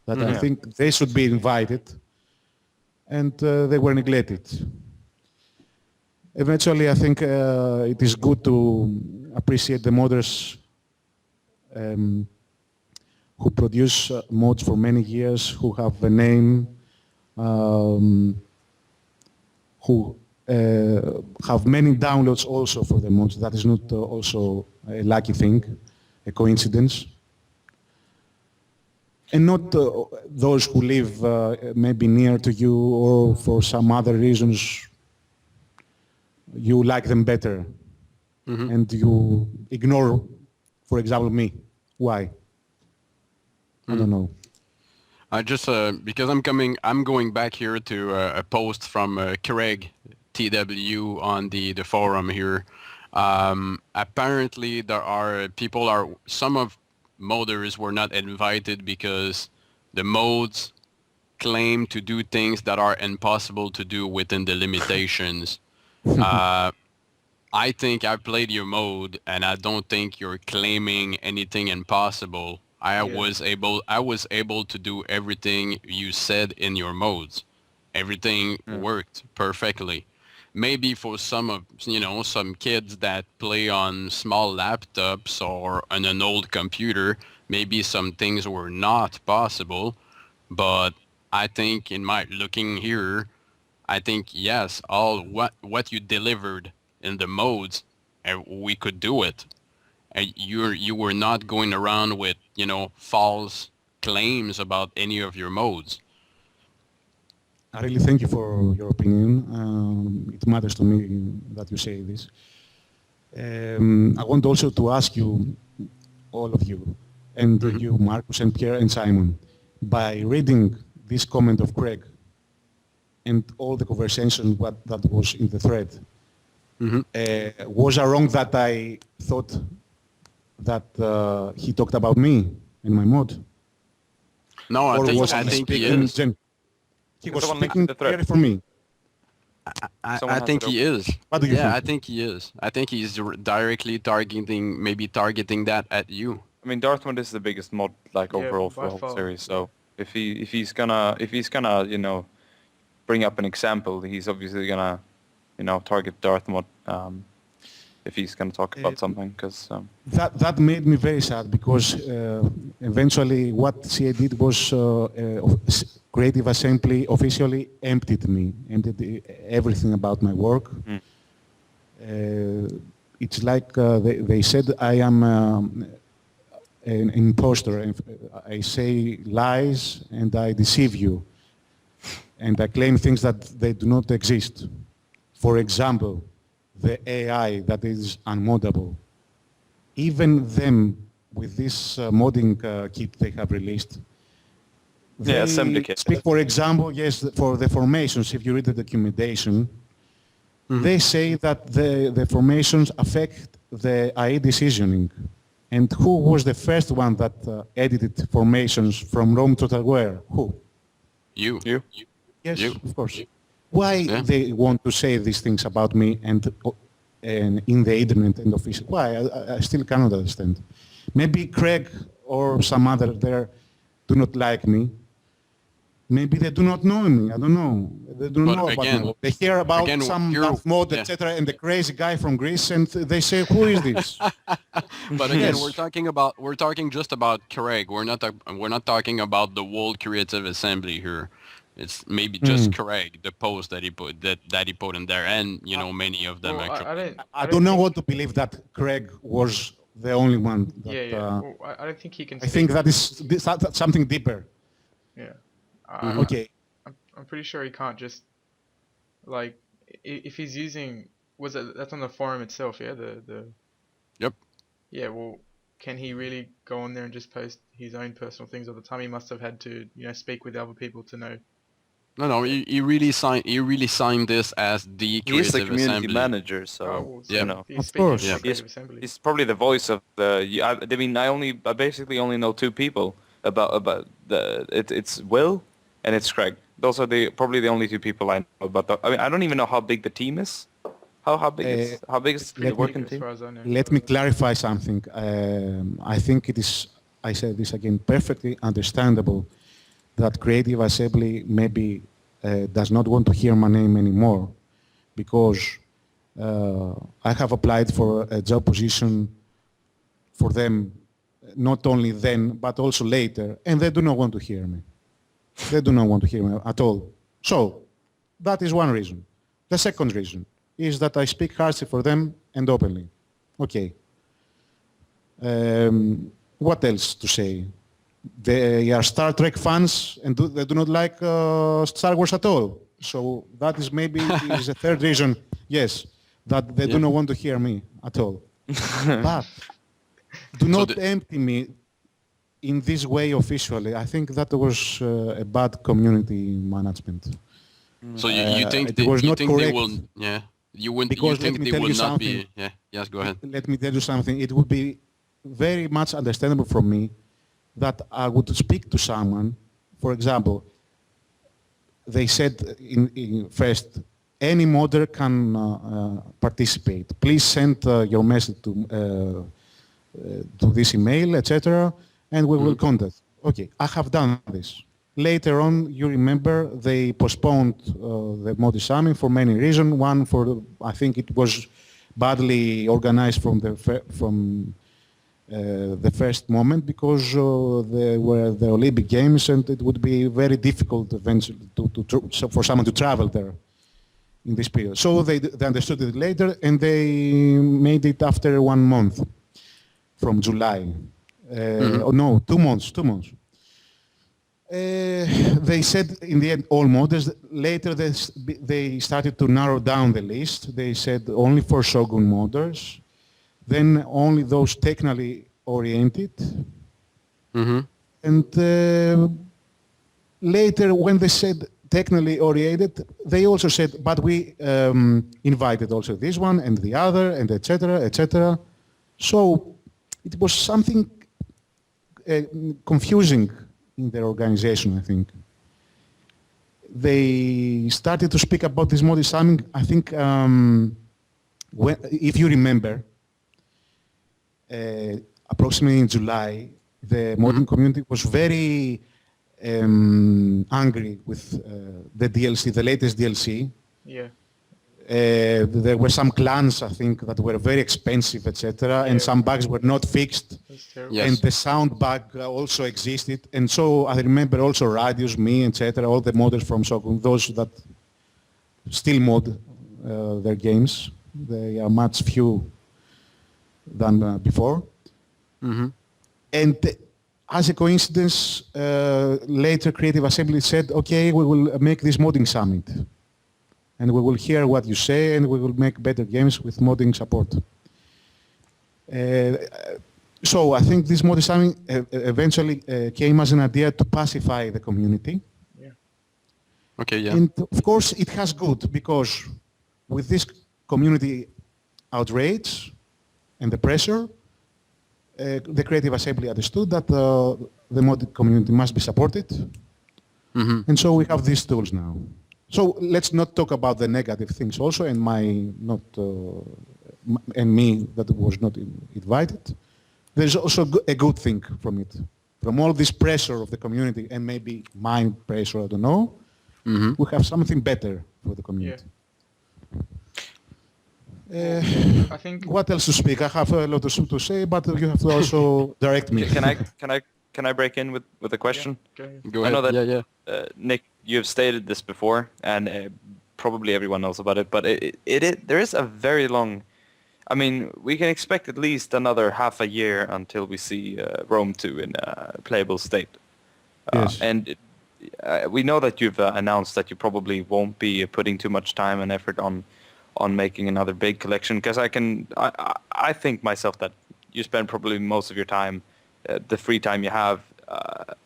that I think they should be invited, and they were neglected. Eventually, I think it is good to appreciate the modders who produce mods for many years, who have a name, who have many downloads also for the mods. That is not also a lucky thing, a coincidence. And not those who live maybe near to you, or for some other reasons you like them better, and you ignore, for example, me. Why? I don't know. I just because I'm going back here to a post from Craig TW on the forum here. Apparently, some of modders were not invited because the mods claim to do things that are impossible to do within the limitations. I think I played your mode, and I don't think you're claiming anything impossible. I was able to do everything you said in your modes. Everything worked perfectly. Maybe for some kids that play on small laptops or on an old computer, maybe some things were not possible. But I think looking here, I think yes, all what you delivered in the modes, we could do it. You were not going around with false claims about any of your modes. I really thank you for your opinion. It matters to me that you say this. I want also to ask you, all of you, and you, Marcus, and Pierre, and Simon, by reading this comment of Craig and all the conversation that was in the thread, was I wrong that I thought that he talked about me and my mod? No, I think he is. He was speaking clearly for me. I think he is. What do you think? I think he is. I think he's directly targeting that at you. I mean, Darth Mod is the biggest mod overall for the whole series. So if he's gonna bring up an example, he's obviously gonna target Darth Mod if he's gonna talk about something, because that made me very sad, because eventually what CA did was Creative Assembly officially emptied everything about my work. It's like they said I am an imposter. I say lies and I deceive you, and I claim things that they do not exist. For example, the AI that is unmoddable. Even them, with this modding kit they have released, they assembly kit. speak, for example, for the formations. If you read the documentation, they say that the formations affect the AI decisioning. And who was the first one that edited formations from Rome Total War? Who? You. Yes, You. of course. Why they want to say these things about me and in the internet and official? Why? I still cannot understand. Maybe Craig or some other there do not like me. Maybe they do not know me. I don't know. They don't know about me. They hear about some Darth Mod, etc., and the crazy guy from Greece, and they say, "Who is this?" But again, we're talking just about Craig. We're not talking about the World Creative Assembly here. It's maybe just Craig, the post that he put in there, and many of them actually. I don't know what to believe that Craig was the only one. That, Well, I don't think he can. I think that is something deeper. Yeah. Okay. I'm pretty sure he can't just like if he's using that's on the forum itself, yeah. Yep. Yeah. Well, can he really go on there and just post his own personal things all the time? He must have had to speak with other people to know. No. He really signed this as the creative He's the community assembly. manager, so of course. He's probably the voice of the. I mean, I basically only know two people about it's Will and it's Craig. Those are probably the only two people I know about. I mean, I don't even know how big the team is. How big is the working team? Let me clarify something. I think it is. I said this again. Perfectly understandable that Creative Assembly maybe does not want to hear my name anymore because I have applied for a job position for them not only then but also later, and they do not want to hear me. They do not want to hear me at all. So that is one reason. The second reason is that I speak harshly for them and openly. Okay. What else to say? They are Star Trek fans and they do not like Star Wars at all. So that is maybe is a third reason, yes, that they do not want to hear me at all. But do not empty me in this way officially. I think that was a bad community management. So you think they will? Yeah, you wouldn't. Because you think they will not be? Yeah. Yes. Go ahead. Let me tell you something. It would be very much understandable from me that I would speak to someone. For example, they said in first, any modder can participate. Please send your message to this email, etc., and we will contact. Okay, I have done this. Later on, you remember, they postponed the mod summit for many reasons. One, I think it was badly organized from the first moment because there were the Olympic Games and it would be very difficult eventually for someone to travel there in this period. So they understood it later and they made it after 1 month from July. Oh no, 2 months. They said in the end all modders. Later they started to narrow down the list. They said only for Shogun modders. Then only those technically oriented. And later when they said technically oriented, they also said, but we invited also this one and the other and etc., etc. So it was something confusing in their organization, I think. They started to speak about this mod summit, I think, if you remember, approximately in July, the modding community was very angry with the DLC, the latest DLC. Yeah. There were some clans, I think, that were very expensive, etc., and some bugs were not fixed. Yes. And the sound bug also existed. And so I remember also Radius, me, etc., all the modders from Shogun, those that still mod their games. They are much few than before. And as a coincidence, later Creative Assembly said, okay, we will make this modding summit. And we will hear what you say and we will make better games with modding support. So I think this modding summit eventually came as an idea to pacify the community. Yeah. Okay, yeah. And of course it has good because with this community outrage and the pressure, the Creative Assembly understood that the modding community must be supported. And so we have these tools now. So let's not talk about the negative things also, and and me that was not invited. There's also a good thing from it. From all this pressure of the community, and maybe my pressure, I don't know, we have something better for the community. I think. What else to speak? I have a lot to say, but you have to also direct me. Can I break in with a question? Go ahead. Go ahead. I know that Nick, you have stated this before, and probably everyone knows about it. But there is a very long. I mean, we can expect at least another half a year until we see Rome 2 in a playable state. Yes. And we know that you've announced that you probably won't be putting too much time and effort on making another big collection, because I think myself that you spend probably most of your time, the free time you have,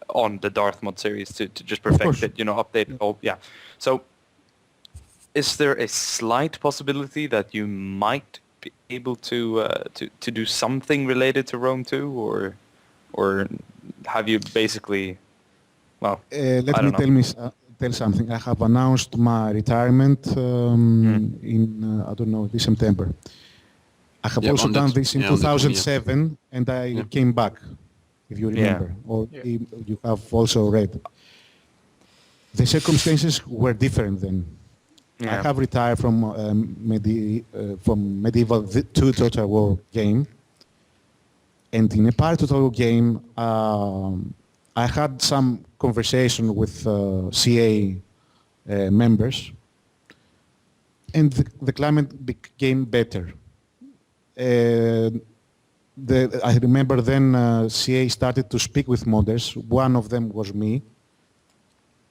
on the Darth Mod series to just perfect it, update it all. Yeah. So, is there a slight possibility that you might be able to do something related to Rome 2, or have you basically? Well, let me tell something. I have announced my retirement in I don't know, this September. I have also done this in 2007, and I came back, if you remember, or you have also read. The circumstances were different then. I have retired from Medieval 2 Total War game, and in a part Total War game, I had some conversation with CA members, and the climate became better. I remember then CA started to speak with modders. One of them was me.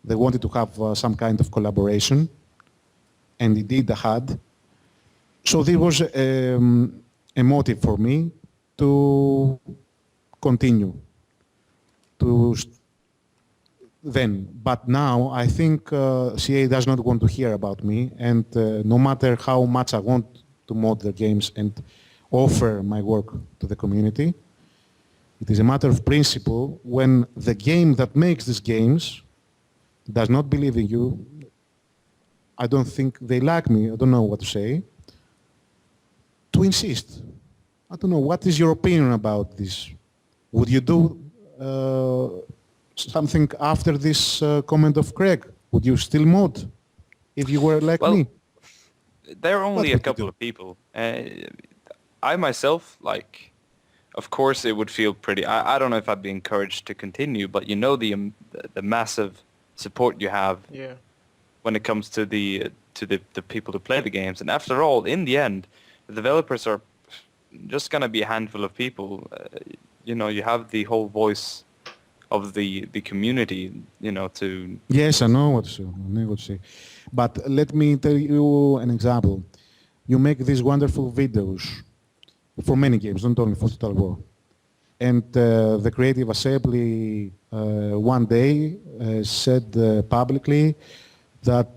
They wanted to have some kind of collaboration, and indeed I had. So there was a motive for me to continue. But now I think CA does not want to hear about me, and no matter how much I want to mod the games and offer my work to the community, it is a matter of principle. When the game that makes these games does not believe in you, I don't think they like me, I don't know what to say, to insist. I don't know, what is your opinion about this? Would you do something after this comment of Craig? Would you still mod if you were like me? There are only a couple of people. I myself, of course it would feel pretty. I don't know if I'd be encouraged to continue, but the massive support you have when it comes to the people who play the games. And after all, in the end, the developers are just going to be a handful of people. You have the whole voice of the community, to... Yes, I know what to say. But let me tell you an example. You make these wonderful videos for many games, not only for Total War. And the Creative Assembly one day said publicly that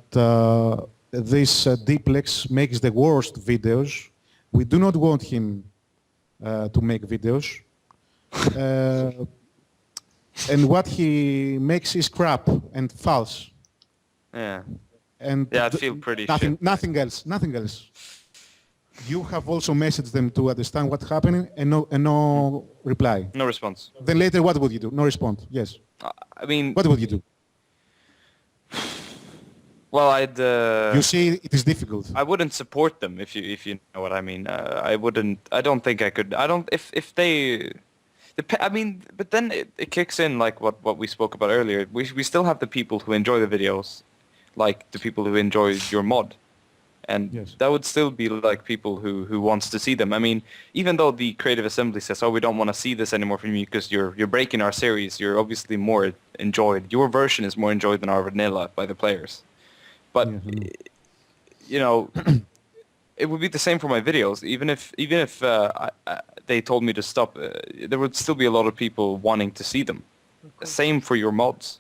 this Diplex makes the worst videos. We do not want him to make videos. And what he makes is crap and false. Yeah. And I feel pretty nothing else. You have also messaged them to understand what's happening, and no reply. No response. Then later, what would you do? No response. Yes. I mean... What would you do? Well, I'd... You see, it is difficult. I wouldn't support them, if you know what I mean. I wouldn't... I don't think I could... I don't... If they... I mean, but then it kicks in like what we spoke about earlier. We still have the people who enjoy the videos, like the people who enjoy your mod. And that would still be like people who wants to see them. I mean, even though the Creative Assembly says, we don't want to see this anymore from you because you're breaking our series, you're obviously more enjoyed. Your version is more enjoyed than our vanilla by the players. But, it would be the same for my videos. Even if they told me to stop, there would still be a lot of people wanting to see them. Same for your mods,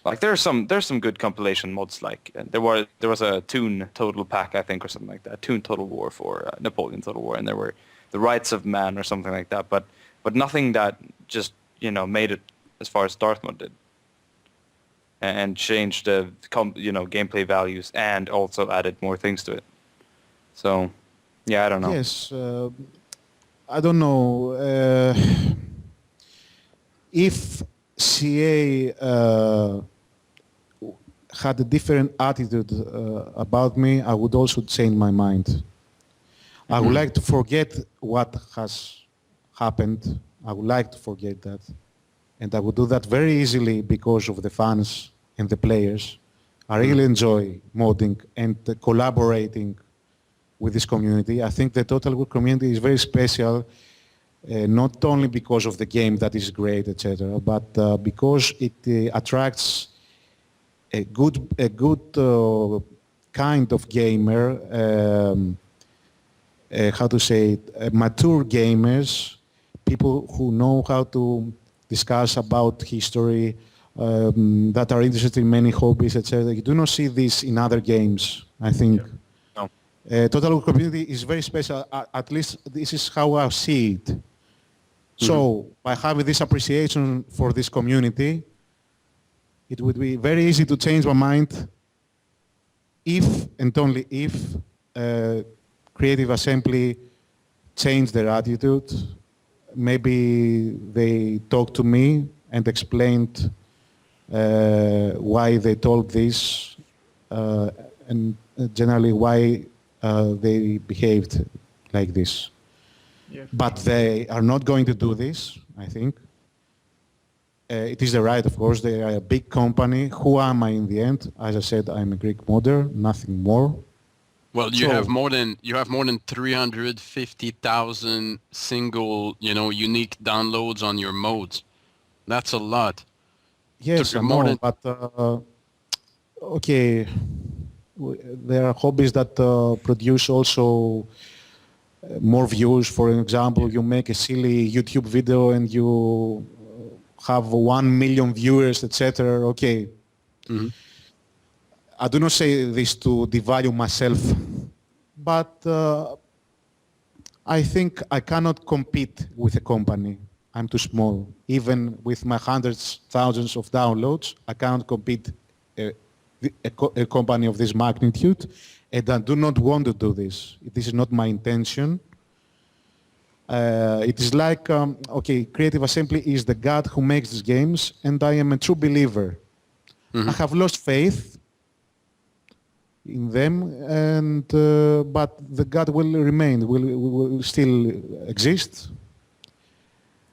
Like there's some good compilation mods. Like there was a Toon Total Pack, I think, or something like that. Toon Total War for Napoleon Total War, and there were the Rights of Man or something like that. But nothing that just made it as far as Darth Mod did. and changed the gameplay values and also added more things to it. So, yeah, I don't know. Yes, I don't know. If CA had a different attitude about me, I would also change my mind. I would like to forget what has happened. I would like to forget that. And I would do that very easily because of the fans and the players. I really enjoy modding and collaborating with this community. I think the Total War community is very special, not only because of the game that is great, etc., but because it attracts a good kind of gamer, how to say it, mature gamers, people who know how to discuss about history, that are interested in many hobbies, etc. You do not see this in other games, I think. No. Total War community is very special, at least this is how I see it. So by having this appreciation for this community, it would be very easy to change my mind if and only if Creative Assembly changed their attitude. Maybe they talked to me and explained why they told this and generally why they behaved like this. Yeah. But they are not going to do this, I think. It is the right, of course. They are a big company. Who am I in the end? As I said, I'm a Greek modder, nothing more. Well, you have more than 350,000 single, unique downloads on your modes. That's a lot. Yes, I know, but okay, there are hobbies that produce also more views. For example, you make a silly YouTube video and you have 1 million viewers, etc. Okay. I do not say this to devalue myself, but I think I cannot compete with a company. I'm too small. Even with my hundreds, thousands of downloads, I cannot compete a company of this magnitude, and I do not want to do this. This is not my intention. It is like, okay, Creative Assembly is the God who makes these games, and I am a true believer. I have lost faith in them, and but the God will remain, will still exist.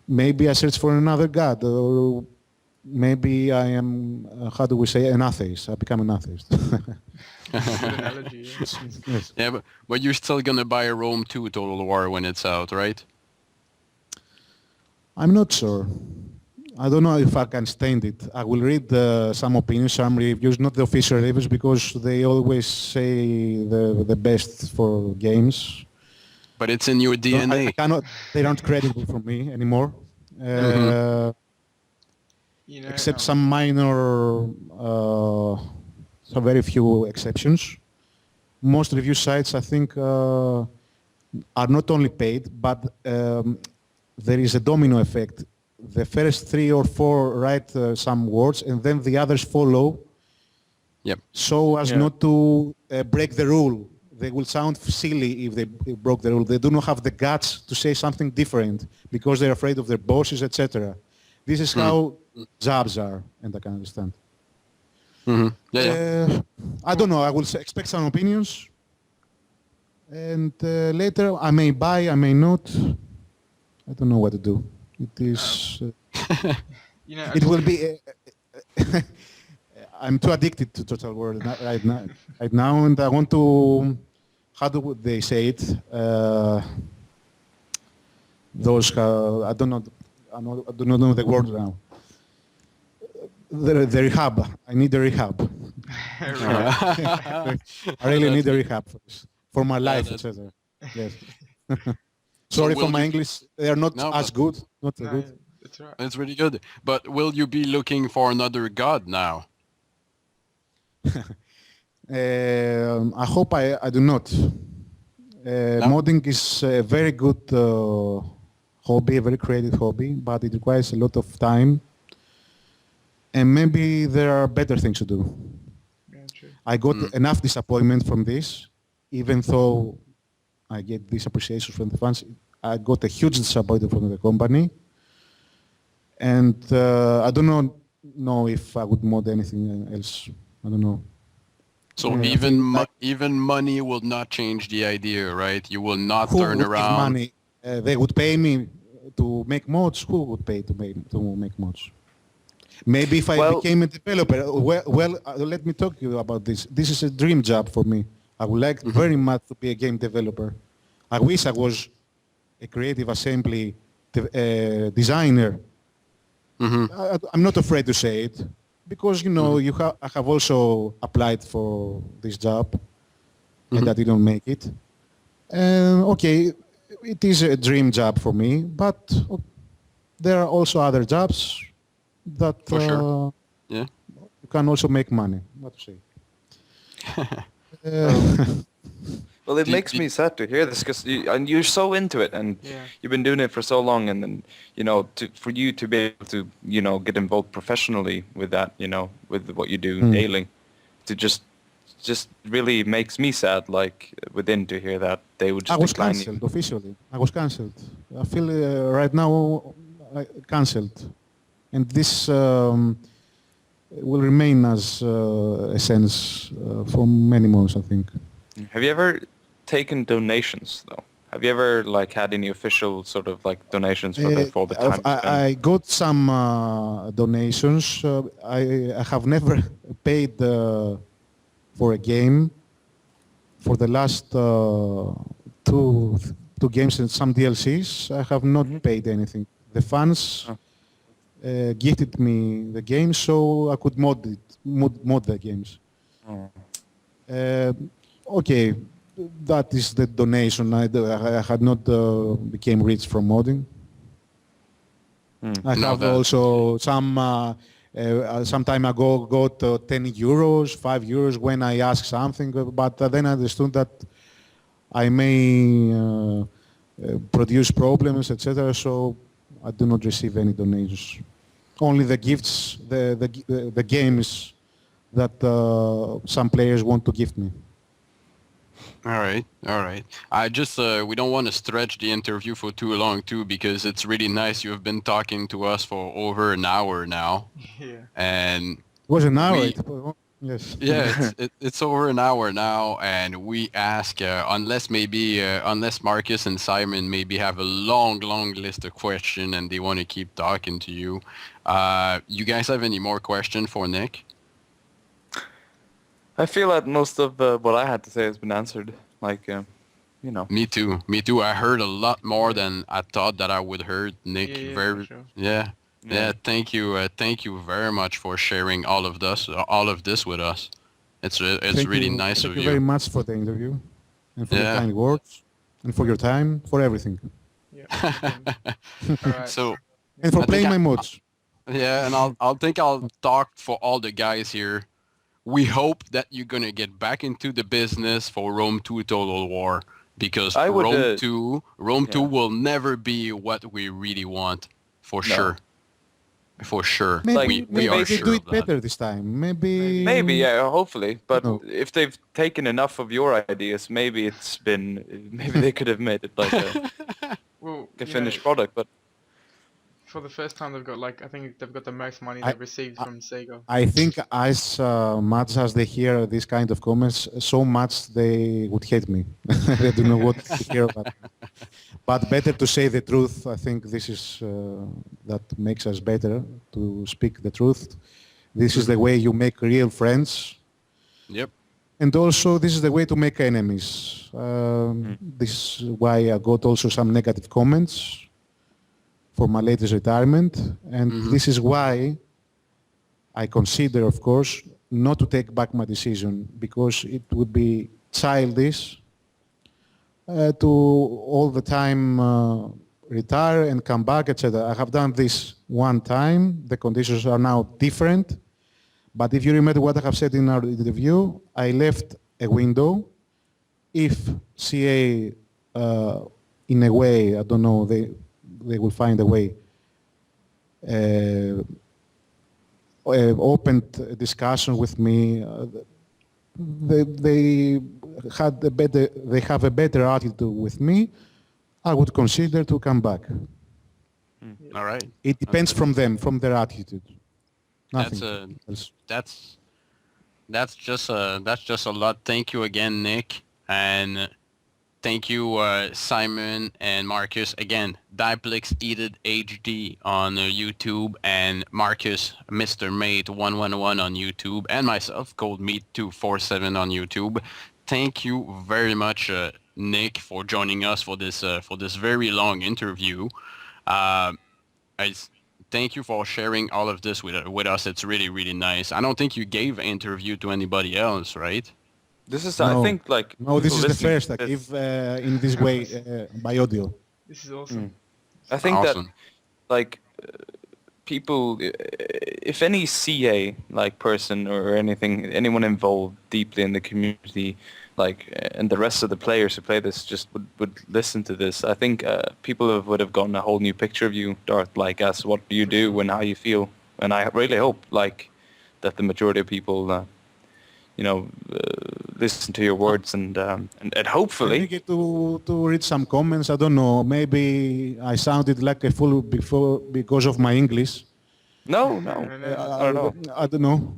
Maybe I search for another God, or maybe I am, how do we say, an atheist. I become an atheist. Good analogy. Yeah. Yes. Yeah, but you're still gonna buy a Rome 2 Total War when it's out, right? I'm not sure. I don't know if I can stand it. I will read some opinions, some reviews, not the official reviews, because they always say the best for games. But it's in your DNA. I cannot. They aren't credible for me anymore. Except some minor, some very few exceptions. Most review sites, I think, are not only paid, but there is a domino effect. The first 3 or 4 write some words, and then the others follow. Yep. So as not to break the rule. They will sound silly if they broke the rule. They do not have the guts to say something different because they're afraid of their bosses, etc. This is how jobs are, and I can understand. I don't know. I will expect some opinions, and later I may buy, I may not. I don't know what to do. It is. It will be. I'm too addicted to Total War right now, and I want to. How do they say it? Those I don't know. I do not know the word now. The rehab. I need a rehab. I really need a rehab for my life, etc. Yes. Sorry for my English. They are not as good. Not so good. That's right. It's really good. But will you be looking for another god now? I hope I do not. Modding is a very good hobby, a very creative hobby, but it requires a lot of time and maybe there are better things to do. Yeah, true. I got enough disappointment from this, even though I get this appreciation from the fans. I got a huge disappointment from the company, and I don't know if I would mod anything else. I don't know. So Yeah, I even think even money will not change the idea, right? You will not who turn would give around. money? They would pay me to make mods. Who would pay to make mods? Maybe if I Well- became a developer. Let me talk to you about this. This is a dream job for me. I would like very much to be a game developer. I wish I was a creative assembly designer. I'm not afraid to say it because I have also applied for this job and I didn't make it. Okay, it is a dream job for me, but there are also other jobs that For sure. Yeah. you can also make money. What to say? Well, it makes me sad to hear this because you're so into it and Yeah. you've been doing it for so long, and then for you to be able to get involved professionally with that, with what you do daily, to just really makes me sad. Like within to hear that they would just I was decline you. cancelled officially. I was cancelled. I feel right now cancelled, and this will remain as a sense for many months, I think. Have you ever taken donations though? Have you ever had any official sort of donations for the time spent? I got some donations. I have never paid for a game for the last two games and some DLCs. I have not paid anything. The fans gifted me the game so I could mod the games. Okay, that is the donation. I had not became rich from modding. I have also some time ago got 10 euros, 5 euros when I asked something, but then I understood that I may produce problems, etc. So I do not receive any donations. Only the gifts, the games that some players want to gift me. All right. I just we don't want to stretch the interview for too long too, because it's really nice. You have been talking to us for over an hour now, Yeah. and It was an hour. We- Yes. yeah, it's over an hour now, and we ask unless Marcus and Simon maybe have a long list of questions and they want to keep talking to you. You guys have any more questions for Nick? I feel that most of what I had to say has been answered. Me too. I heard a lot more than I thought that I would heard. Nick, Yeah, very, for sure. yeah. Thank you very much for sharing all of this with us. It's really nice Thank of you you. very much for the interview and for your Yeah. kind words and for your time, for everything. Yeah. All right. So And for I think playing I- my mods. yeah, and I'll talk for all the guys here. We hope that you're gonna get back into the business for Rome 2 Total War, because I would, Rome 2 yeah. will never be what we really want, for No. sure. For sure. Maybe we are they sure do of it that. better this time. Maybe. Maybe, yeah, hopefully. But No. if they've taken enough of your ideas, maybe they could have made it like Well, a finished product. But for the first time, I think they've got the most money I- they've received from Sega. I think as much as they hear this kind of comments, so much they would hate me. They don't know what to hear about. But better to say the truth. I think this is that makes us better to speak the truth. This is the way you make real friends. Yep. And also, this is the way to make enemies. This is why I got also some negative comments for my latest retirement. And this is why I consider, of course, not to take back my decision, because it would be childish to all the time retire and come back, etc. I have done this one time. The conditions are now different. But if you remember what I have said in our interview, I left a window. If CA, in a way, I don't know, they will find a way opened a discussion with me. They have a better attitude with me. I would consider to come back. All right. It depends from them, from their attitude. Nothing else. That's just a lot. Thank you again, Nick, and thank you, Simon and Marcus. Again, DiplexHeated HD on YouTube, and Marcus, MrMate 111 on YouTube, and myself, ColdMeat 247 on YouTube. Thank you very much, Nick, for joining us for this very long interview. I thank you for sharing all of this with us. It's really, really nice. I don't think you gave an interview to anybody else, right? This is, No. I think, like... No, this is the listening first I to give in this way by audio. This is awesome. I think Awesome. that, like, people, if any CA, like, person or anyone involved deeply in the community, like, and the rest of the players who play this just would listen to this, I think people would have gotten a whole new picture of you, Darth, like, as what you do and how you feel. And I really hope, like, that the majority of people, listen to your words and hopefully... I get to read some comments. I don't know. Maybe I sounded like a fool before because of my English. No, not at all. I don't know.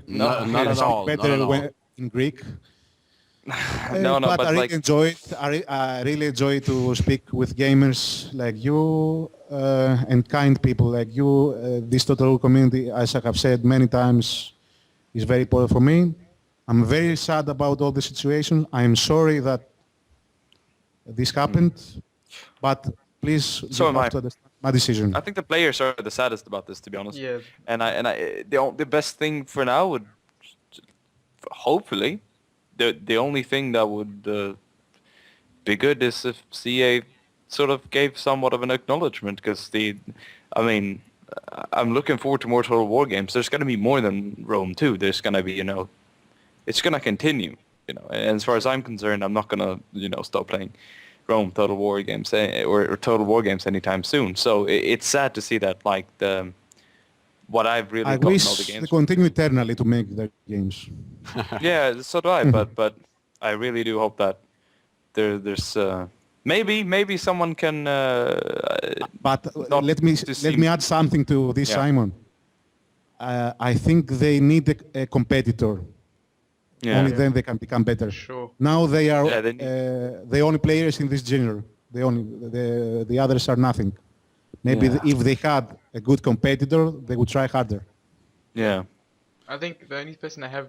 Not at all. Better Not at all. in Greek. No, but I really like... enjoy it. I really enjoy to speak with gamers like you and kind people like you. This Total War community, as I have said many times, is very important for me. I'm very sad about all the situation. I'm sorry that this happened, but please So am I. have to understand my decision. I think the players are the saddest about this, to be honest. Yeah. And the best thing for now would, hopefully, the only thing that would be good is if CA sort of gave somewhat of an acknowledgement, because I'm looking forward to more Total War games. There's going to be more than Rome 2. There's going to be, it's going to continue, and as far as I'm concerned, I'm not going to, stop playing Rome Total War games or Total War games anytime soon. So it's sad to see that, like, what I've really I gotten wish all the they games. continue eternally to make their games. Yeah, so do I, but I really do hope that there's maybe someone can. But not let to me add something to this, Yeah. Simon. I think they need a competitor. Yeah. Only then they can become better. Sure. Now they are Yeah, they the only players in this genre. The others are nothing. Maybe Yeah. if they had a good competitor, they would try harder. Yeah. I think the only person I have,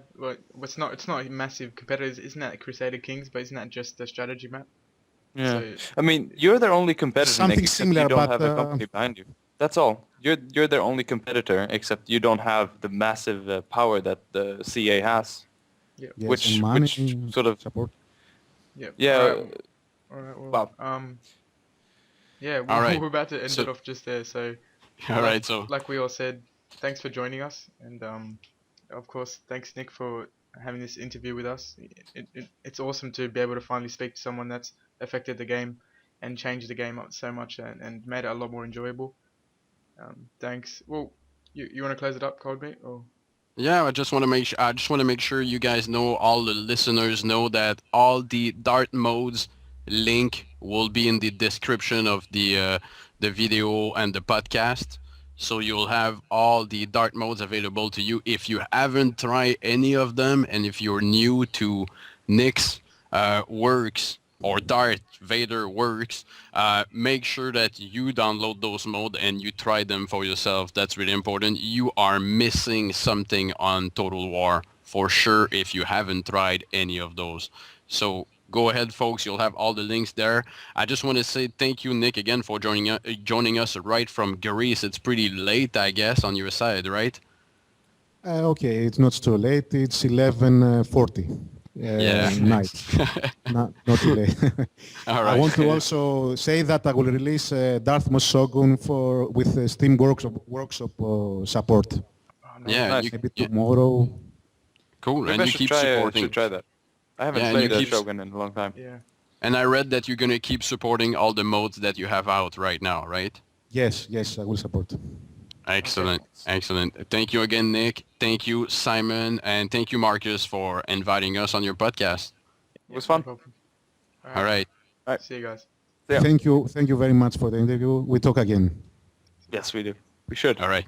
it's not a massive competitor, isn't that Crusader Kings, but isn't that just the strategy map? Yeah. So- I mean, you're their only competitor, Something Nick, except similar, you don't but, have a company behind you. That's all. You're their only competitor, except you don't have the massive power that the CA has. Yeah. Yes, Which and money, sort of... support. Yeah. Yeah. Alright, well, Wow. yeah, All right. we're about to end So- it off just there. So, All right, so like we all said, thanks for joining us, and of course, thanks Nick for having this interview with us. It's awesome to be able to finally speak to someone that's affected the game and changed the game up so much and made it a lot more enjoyable. Thanks. Well, you want to close it up, ColdMeat, or? yeah, I just want to make sure you guys know, all the listeners know, that all the Darth Mods link will be in the description of the video and the podcast. So you'll have all the Darth Mods available to you. If you haven't tried any of them, and if you're new to Nick's works or Darth Vader works, make sure that you download those modes and you try them for yourself. That's really important. You are missing something on Total War for sure if you haven't tried any of those. So go ahead, folks. You'll have all the links there. I just want to say thank you, Nick, again for joining us right from Greece. It's pretty late, I guess, on your side, right? Okay, it's not too late. It's 11:40. Yeah. Night. Not too late. All I right. want to also say that I will release Darth Mod Shogun with Steam Workshop support. Oh, no. Yeah, Nice. Maybe tomorrow. cool. Maybe And I you should keep try, supporting. should try that. I haven't Yeah, and you played a keep- Shogun in a long time. Yeah. And I read that you're going to keep supporting all the modes that you have out right now, right? Yes, I will support. Excellent. Excellent. Thank you again, Nick. Thank you, Simon. And thank you, Marcus, for inviting us on your podcast. It was fun. No problem. All right. See you guys. Yeah. Thank you very much for the interview. We talk again. Yes, we do. We should. All right.